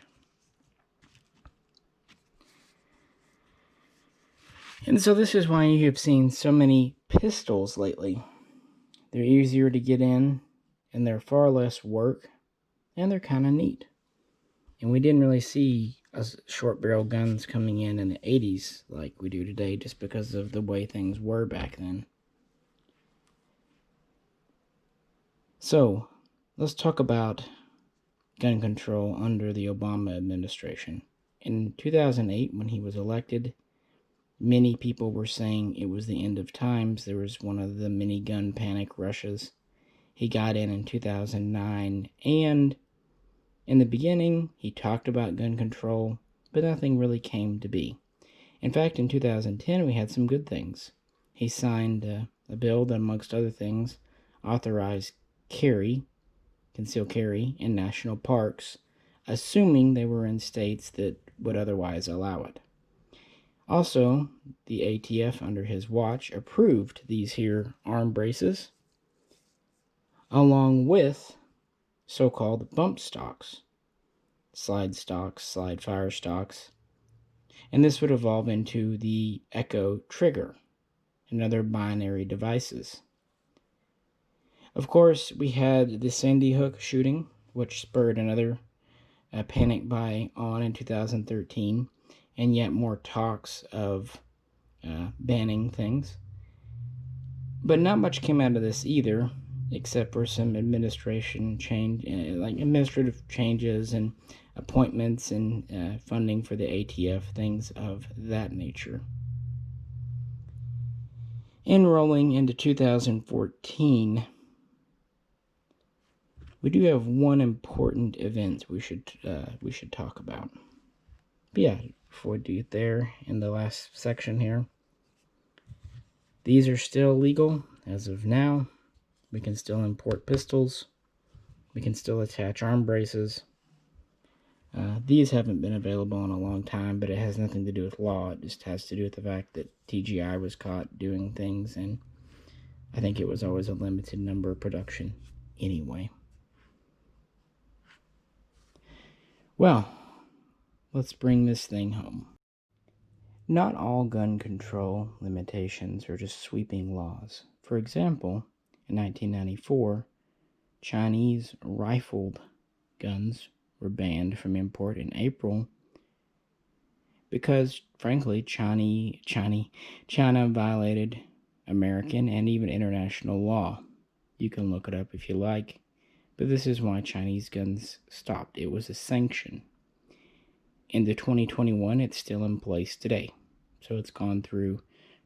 And so this is why you have seen so many pistols lately. They're easier to get in, and they're far less work, and they're kind of neat. And we didn't really see short barrel guns coming in the 80s like we do today, just because of the way things were back then. So, let's talk about gun control under the Obama administration. In 2008, when he was elected, many people were saying it was the end of times. There was one of the mini gun panic rushes. He got in 2009, and in the beginning, he talked about gun control, but nothing really came to be. In fact, in 2010, we had some good things. He signed a bill that, amongst other things, authorized concealed carry in national parks, assuming they were in states that would otherwise allow it. Also, the ATF under his watch approved these here arm braces, along with so-called bump stocks, slide fire stocks, and this would evolve into the Echo trigger and other binary devices. Of course, we had the Sandy Hook shooting, which spurred another panic buy on in 2013, and yet more talks of banning things. But not much came out of this either, except for some administrative changes and appointments and funding for the ATF, things of that nature. Enrolling into 2014, we do have one important event we should talk about. But yeah, before we do it there, in the last section here, these are still legal as of now. We can still import pistols. We can still attach arm braces. These haven't been available in a long time, but it has nothing to do with law. It just has to do with the fact that TGI was caught doing things, and I think it was always a limited number of production anyway. Well, let's bring this thing home. Not all gun control limitations are just sweeping laws. For example, in 1994, Chinese rifled guns were banned from import in April because, frankly, China violated American and even international law. You can look it up if you like, but this is why Chinese guns stopped. It was a sanction. In the 2021, it's still in place today. So it's gone through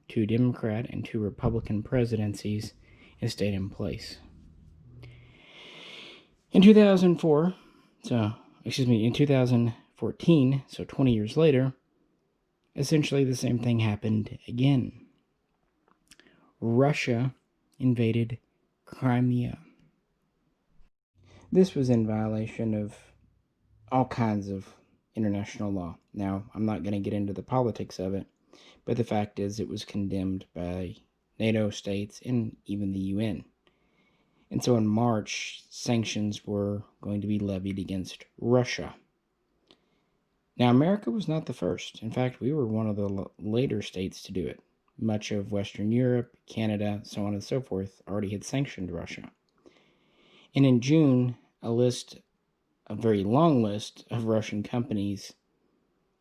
2 Democrat and 2 Republican presidencies and stayed in place. In 2014, so 20 years later, essentially the same thing happened again. Russia invaded Crimea. This was in violation of all kinds of international law. Now, I'm not going to get into the politics of it, but the fact is it was condemned by NATO states and even the UN. And so in March, sanctions were going to be levied against Russia. Now, America was not the first. In fact, we were one of the later states to do it. Much of Western Europe, Canada, so on and so forth, already had sanctioned Russia. And in June, a very long list of Russian companies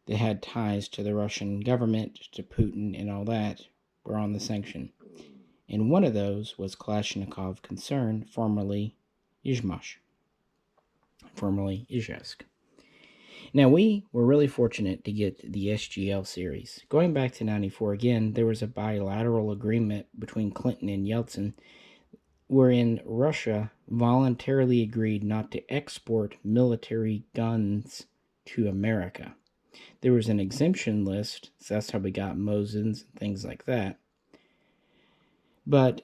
that had ties to the Russian government, to Putin and all that, were on the sanction. And one of those was Kalashnikov Concern, formerly Izhmash, formerly Izhevsk. Now, we were really fortunate to get the SGL series. Going back to 94 again, there was a bilateral agreement between Clinton and Yeltsin wherein Russia voluntarily agreed not to export military guns to America. There was an exemption list, so that's how we got Mosins and things like that. But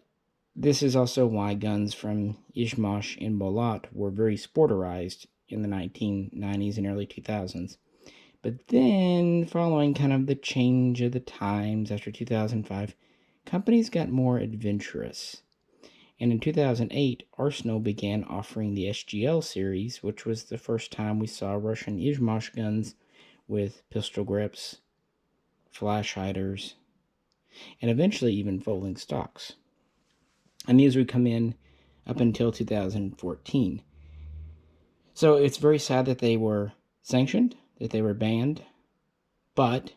this is also why guns from Izhmash and Molat were very sporterized in the 1990s and early 2000s. But then, following kind of the change of the times after 2005, companies got more adventurous. And in 2008, Arsenal began offering the SGL series, which was the first time we saw Russian Izhmash guns with pistol grips, flash hiders, and eventually even folding stocks. And these would come in up until 2014. So it's very sad that they were sanctioned, that they were banned, but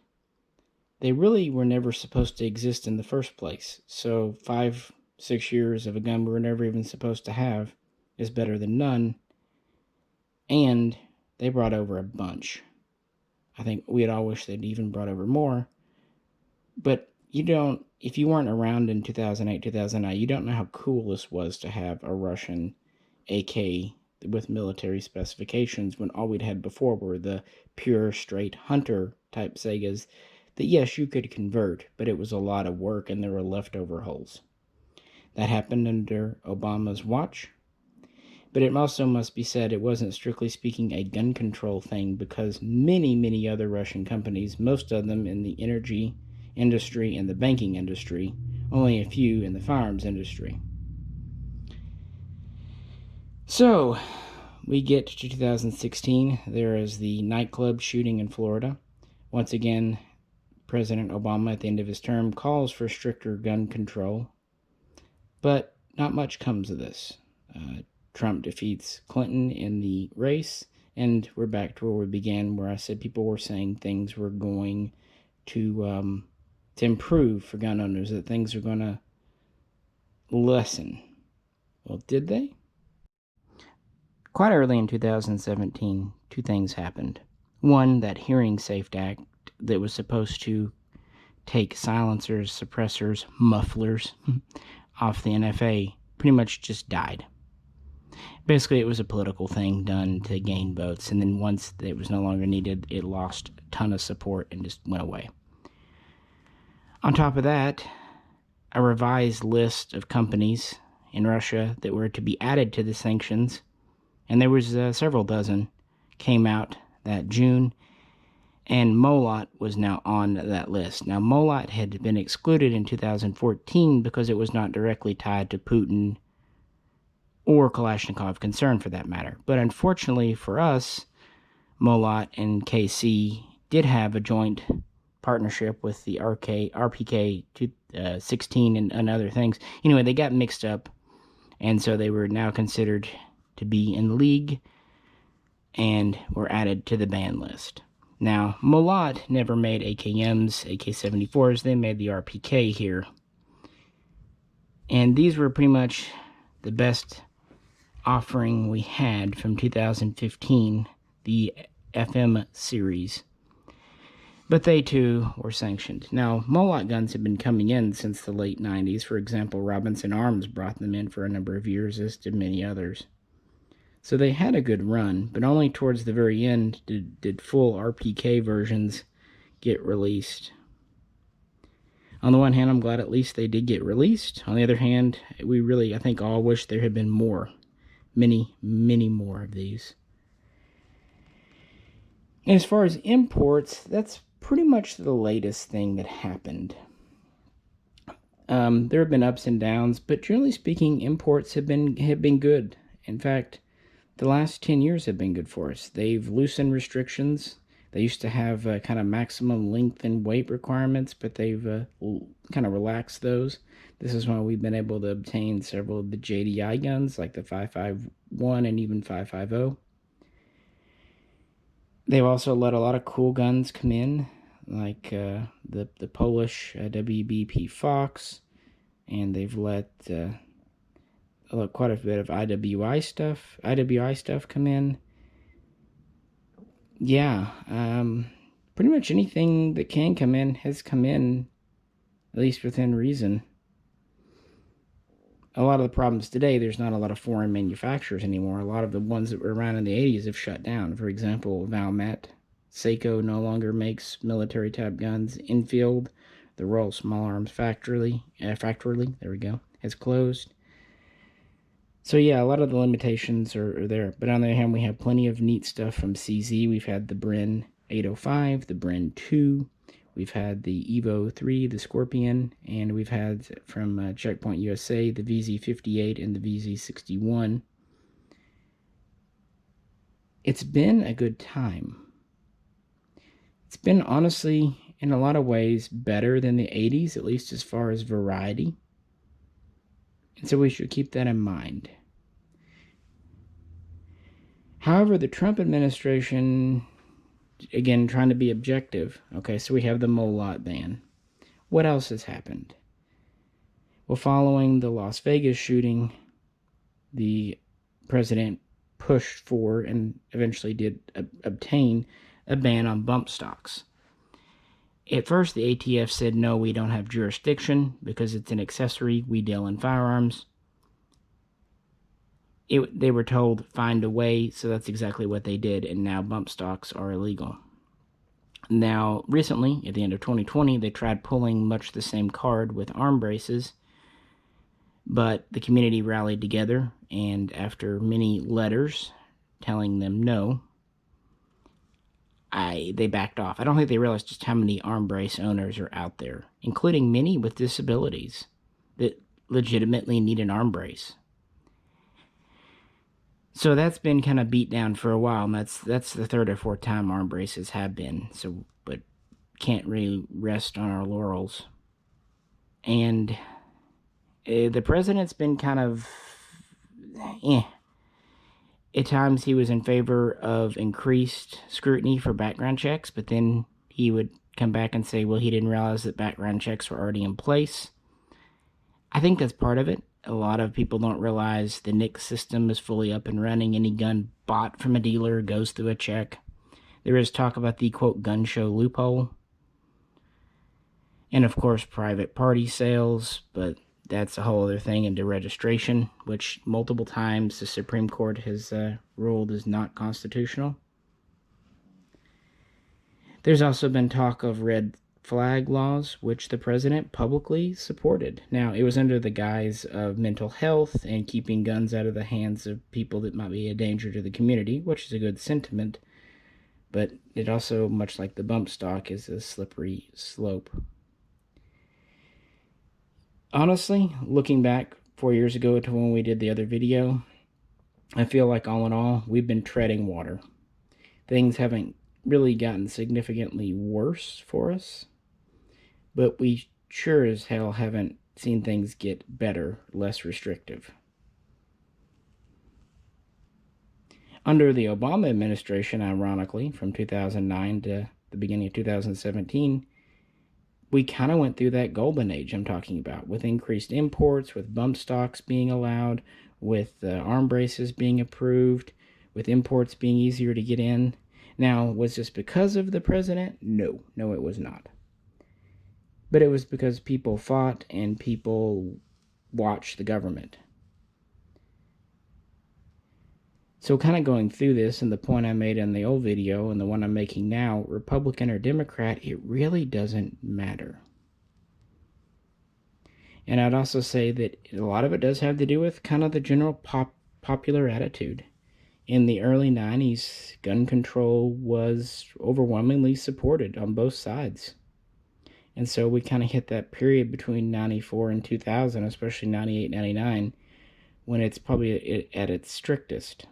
they really were never supposed to exist in the first place. So 5-6 years of a gun we were never even supposed to have is better than none. And they brought over a bunch. I think we'd all wish they'd even brought over more. But if you weren't around in 2008, 2009, you don't know how cool this was to have a Russian AK with military specifications when all we'd had before were the pure, straight hunter type Segas that, yes, you could convert, but it was a lot of work and there were leftover holes. That happened under Obama's watch. But it also must be said it wasn't strictly speaking a gun control thing because many, many other Russian companies, most of them in the energy industry and the banking industry, only a few in the firearms industry. So, we get to 2016. There is the nightclub shooting in Florida. Once again, President Obama, at the end of his term, calls for stricter gun control. But not much comes of this. Trump defeats Clinton in the race, and we're back to where we began, where I said people were saying things were going to improve for gun owners, that things are going to lessen. Well, did they? Quite early in 2017, two things happened. One, that Hearing Safe Act that was supposed to take silencers, suppressors, mufflers off the NFA pretty much just died. Basically, it was a political thing done to gain votes, and then once it was no longer needed, it lost a ton of support and just went away. On top of that, a revised list of companies in Russia that were to be added to the sanctions, and there was several dozen, came out that June, and Molat was now on that list. Now, Molat had been excluded in 2014 because it was not directly tied to Putin or Kalashnikov Concern, for that matter. But unfortunately for us, Molat and KC did have a joint partnership with the RPK 16 and other things. Anyway, they got mixed up, and so they were now considered to be in league and were added to the ban list. Now, Molat never made AKMs, AK-74s. They made the RPK here. And these were pretty much the best offering we had from 2015, the FM series. But they, too, were sanctioned. Now, Molat guns have been coming in since the late 90s. For example, Robinson Arms brought them in for a number of years, as did many others. So they had a good run, but only towards the very end did full RPK versions get released. On the one hand, I'm glad at least they did get released. On the other hand, we really, I think, all wish there had been more. Many, many more of these. And as far as imports, that's pretty much the latest thing that happened. There have been ups and downs, but generally speaking, imports have been good. In fact, the last 10 years have been good for us. They've loosened restrictions. They used to have kind of maximum length and weight requirements, but they've kind of relaxed those. This is why we've been able to obtain several of the JDI guns, like the 5.51 and even 5.50. They've also let a lot of cool guns come in, like the Polish WBP Fox, and they've let quite a bit of IWI stuff come in. Yeah, pretty much anything that can come in has come in, at least within reason. A lot of the problems today, there's not a lot of foreign manufacturers anymore. A lot of the ones that were around in the 80s have shut down. For example, Valmet, Seiko no longer makes military-type guns. Enfield, the Royal Small Arms Factory, there we go, has closed. So yeah, a lot of the limitations are there. But on the other hand, we have plenty of neat stuff from CZ. We've had the Bren 805, the Bren 2. We've had the Evo 3, the Scorpion. And we've had from Checkpoint USA, the VZ58 and the VZ61. It's been a good time. It's been, honestly, in a lot of ways, better than the 80s, at least as far as variety. And so we should keep that in mind. However, the Trump administration, again, trying to be objective. Okay, so we have the Molot ban. What else has happened? Well, following the Las Vegas shooting, the president pushed for and eventually did obtain a ban on bump stocks. At first, the ATF said, no, we don't have jurisdiction because it's an accessory. We deal in firearms. They were told, find a way, so that's exactly what they did, and now bump stocks are illegal. Now, recently, at the end of 2020, they tried pulling much the same card with arm braces, but the community rallied together, and after many letters telling them no, they backed off. I don't think they realized just how many arm brace owners are out there, including many with disabilities that legitimately need an arm brace. So that's been kind of beat down for a while, and that's the third or fourth time arm braces have been. So, but can't really rest on our laurels. And the president's been kind of, At times he was in favor of increased scrutiny for background checks, but then he would come back and say, well, he didn't realize that background checks were already in place. I think that's part of it. A lot of people don't realize the NICS system is fully up and running. Any gun bought from a dealer goes through a check. There is talk about the, quote, gun show loophole. And, of course, private party sales, but that's a whole other thing into registration, which multiple times the Supreme Court has ruled is not constitutional. There's also been talk of red flag laws, which the president publicly supported. Now, it was under the guise of mental health and keeping guns out of the hands of people that might be a danger to the community, which is a good sentiment, but it also, much like the bump stock, is a slippery slope. Honestly, looking back 4 years ago to when we did the other video, I feel like all in all, we've been treading water. Things haven't really gotten significantly worse for us, but we sure as hell haven't seen things get better, less restrictive. Under the Obama administration, ironically, from 2009 to the beginning of 2017, we kind of went through that golden age I'm talking about, with increased imports, with bump stocks being allowed, with arm braces being approved, with imports being easier to get in. Now, was this because of the president? No, it was not. But it was because people fought and people watched the government. So kind of going through this, and the point I made in the old video and the one I'm making now, Republican or Democrat, it really doesn't matter. And I'd also say that a lot of it does have to do with kind of the general popular attitude. In the early 90s, gun control was overwhelmingly supported on both sides. And so we kind of hit that period between 94 and 2000, especially 98, 99, when it's probably at its strictest.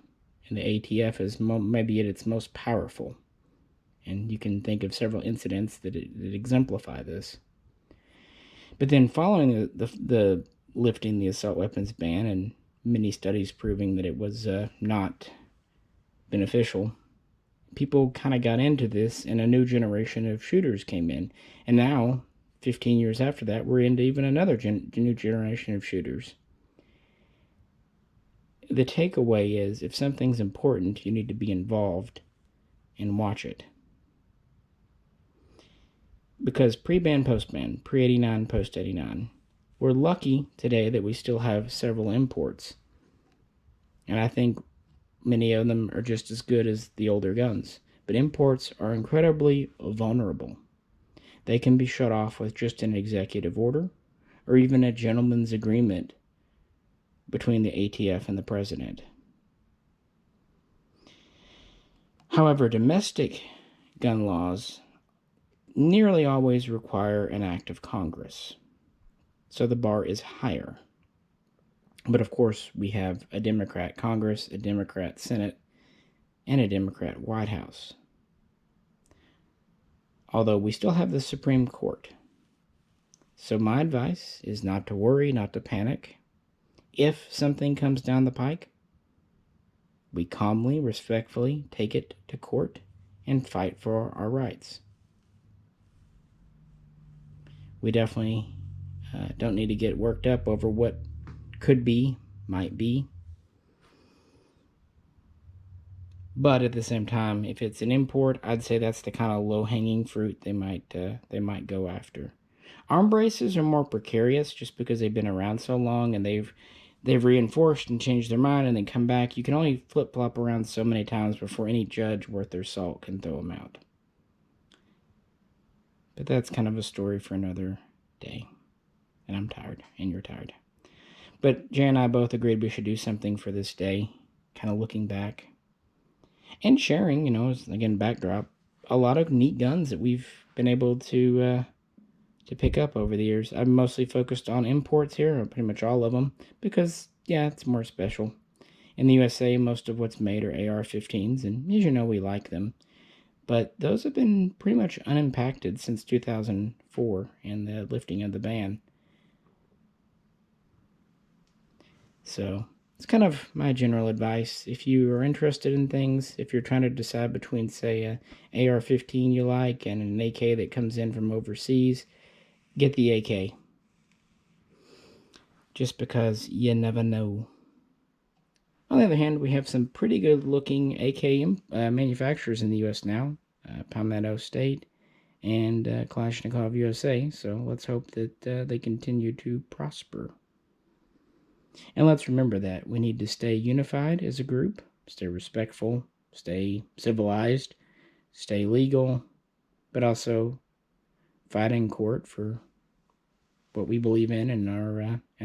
And the ATF is maybe at its most powerful. And you can think of several incidents that exemplify this. But then following the lifting the assault weapons ban and many studies proving that it was not beneficial, people kind of got into this, and a new generation of shooters came in. And now, 15 years after that, we're into even another new generation of shooters. The takeaway is, if something's important, you need to be involved and watch it. Because pre-ban, post-ban, pre-89, post-89, we're lucky today that we still have several imports. And I think many of them are just as good as the older guns. But imports are incredibly vulnerable. They can be shut off with just an executive order or even a gentleman's agreement between the ATF and the president. However, domestic gun laws nearly always require an act of Congress, so the bar is higher. But of course, we have a Democrat Congress, a Democrat Senate, and a Democrat White House. Although we still have the Supreme Court. So my advice is not to worry, not to panic. If something comes down the pike, we calmly, respectfully take it to court and fight for our rights. We definitely don't need to get worked up over what could be, might be. But at the same time, if it's an import, I'd say that's the kind of low-hanging fruit they might go after. Arm braces are more precarious just because they've been around so long and they've reinforced and changed their mind and then come back. You can only flip-flop around so many times before any judge worth their salt can throw them out. But that's kind of a story for another day. And I'm tired, and you're tired. But Jay and I both agreed we should do something for this day, kind of looking back and sharing, again, backdrop, a lot of neat guns that we've been able to pick up over the years. I'm mostly focused on imports here, or pretty much all of them, because, yeah, it's more special. In the USA, most of what's made are AR-15s, and as you know, we like them. But those have been pretty much unimpacted since 2004 and the lifting of the ban. So it's kind of my general advice. If you are interested in things, if you're trying to decide between, say, an AR-15 you like and an AK that comes in from overseas, get the AK. Just because you never know. On the other hand, we have some pretty good looking AK manufacturers in the U.S. now. Palmetto State and Kalashnikov USA. So let's hope that they continue to prosper. And let's remember that we need to stay unified as a group, stay respectful, stay civilized, stay legal, but also fight in court for what we believe in and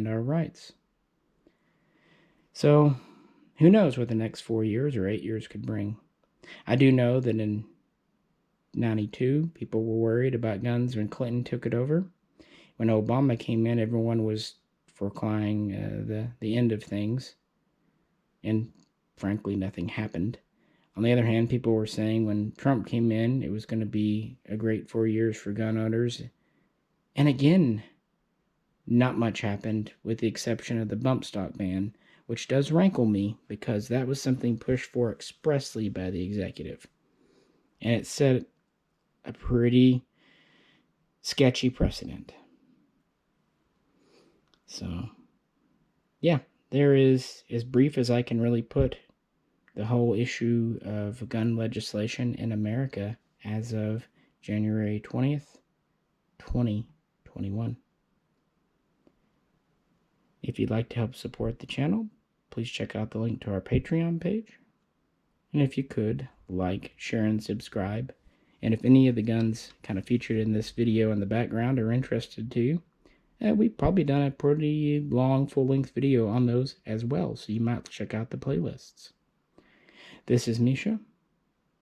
our rights. So who knows what the next 4 years or 8 years could bring. I do know that in 92, people were worried about guns when Clinton took it over. When Obama came in, everyone was forecrying the end of things, and frankly, nothing happened. On the other hand, people were saying when Trump came in, it was going to be a great 4 years for gun owners. And again, not much happened with the exception of the bump stock ban, which does rankle me because that was something pushed for expressly by the executive. And it set a pretty sketchy precedent. So, yeah, there is, as brief as I can really put, the whole issue of gun legislation in America as of January 20th, 2021. If you'd like to help support the channel, please check out the link to our Patreon page. And if you could, like, share, and subscribe. And if any of the guns kind of featured in this video in the background are interested too, we've probably done a pretty long full-length video on those as well, so you might check out the playlists. This is Misha,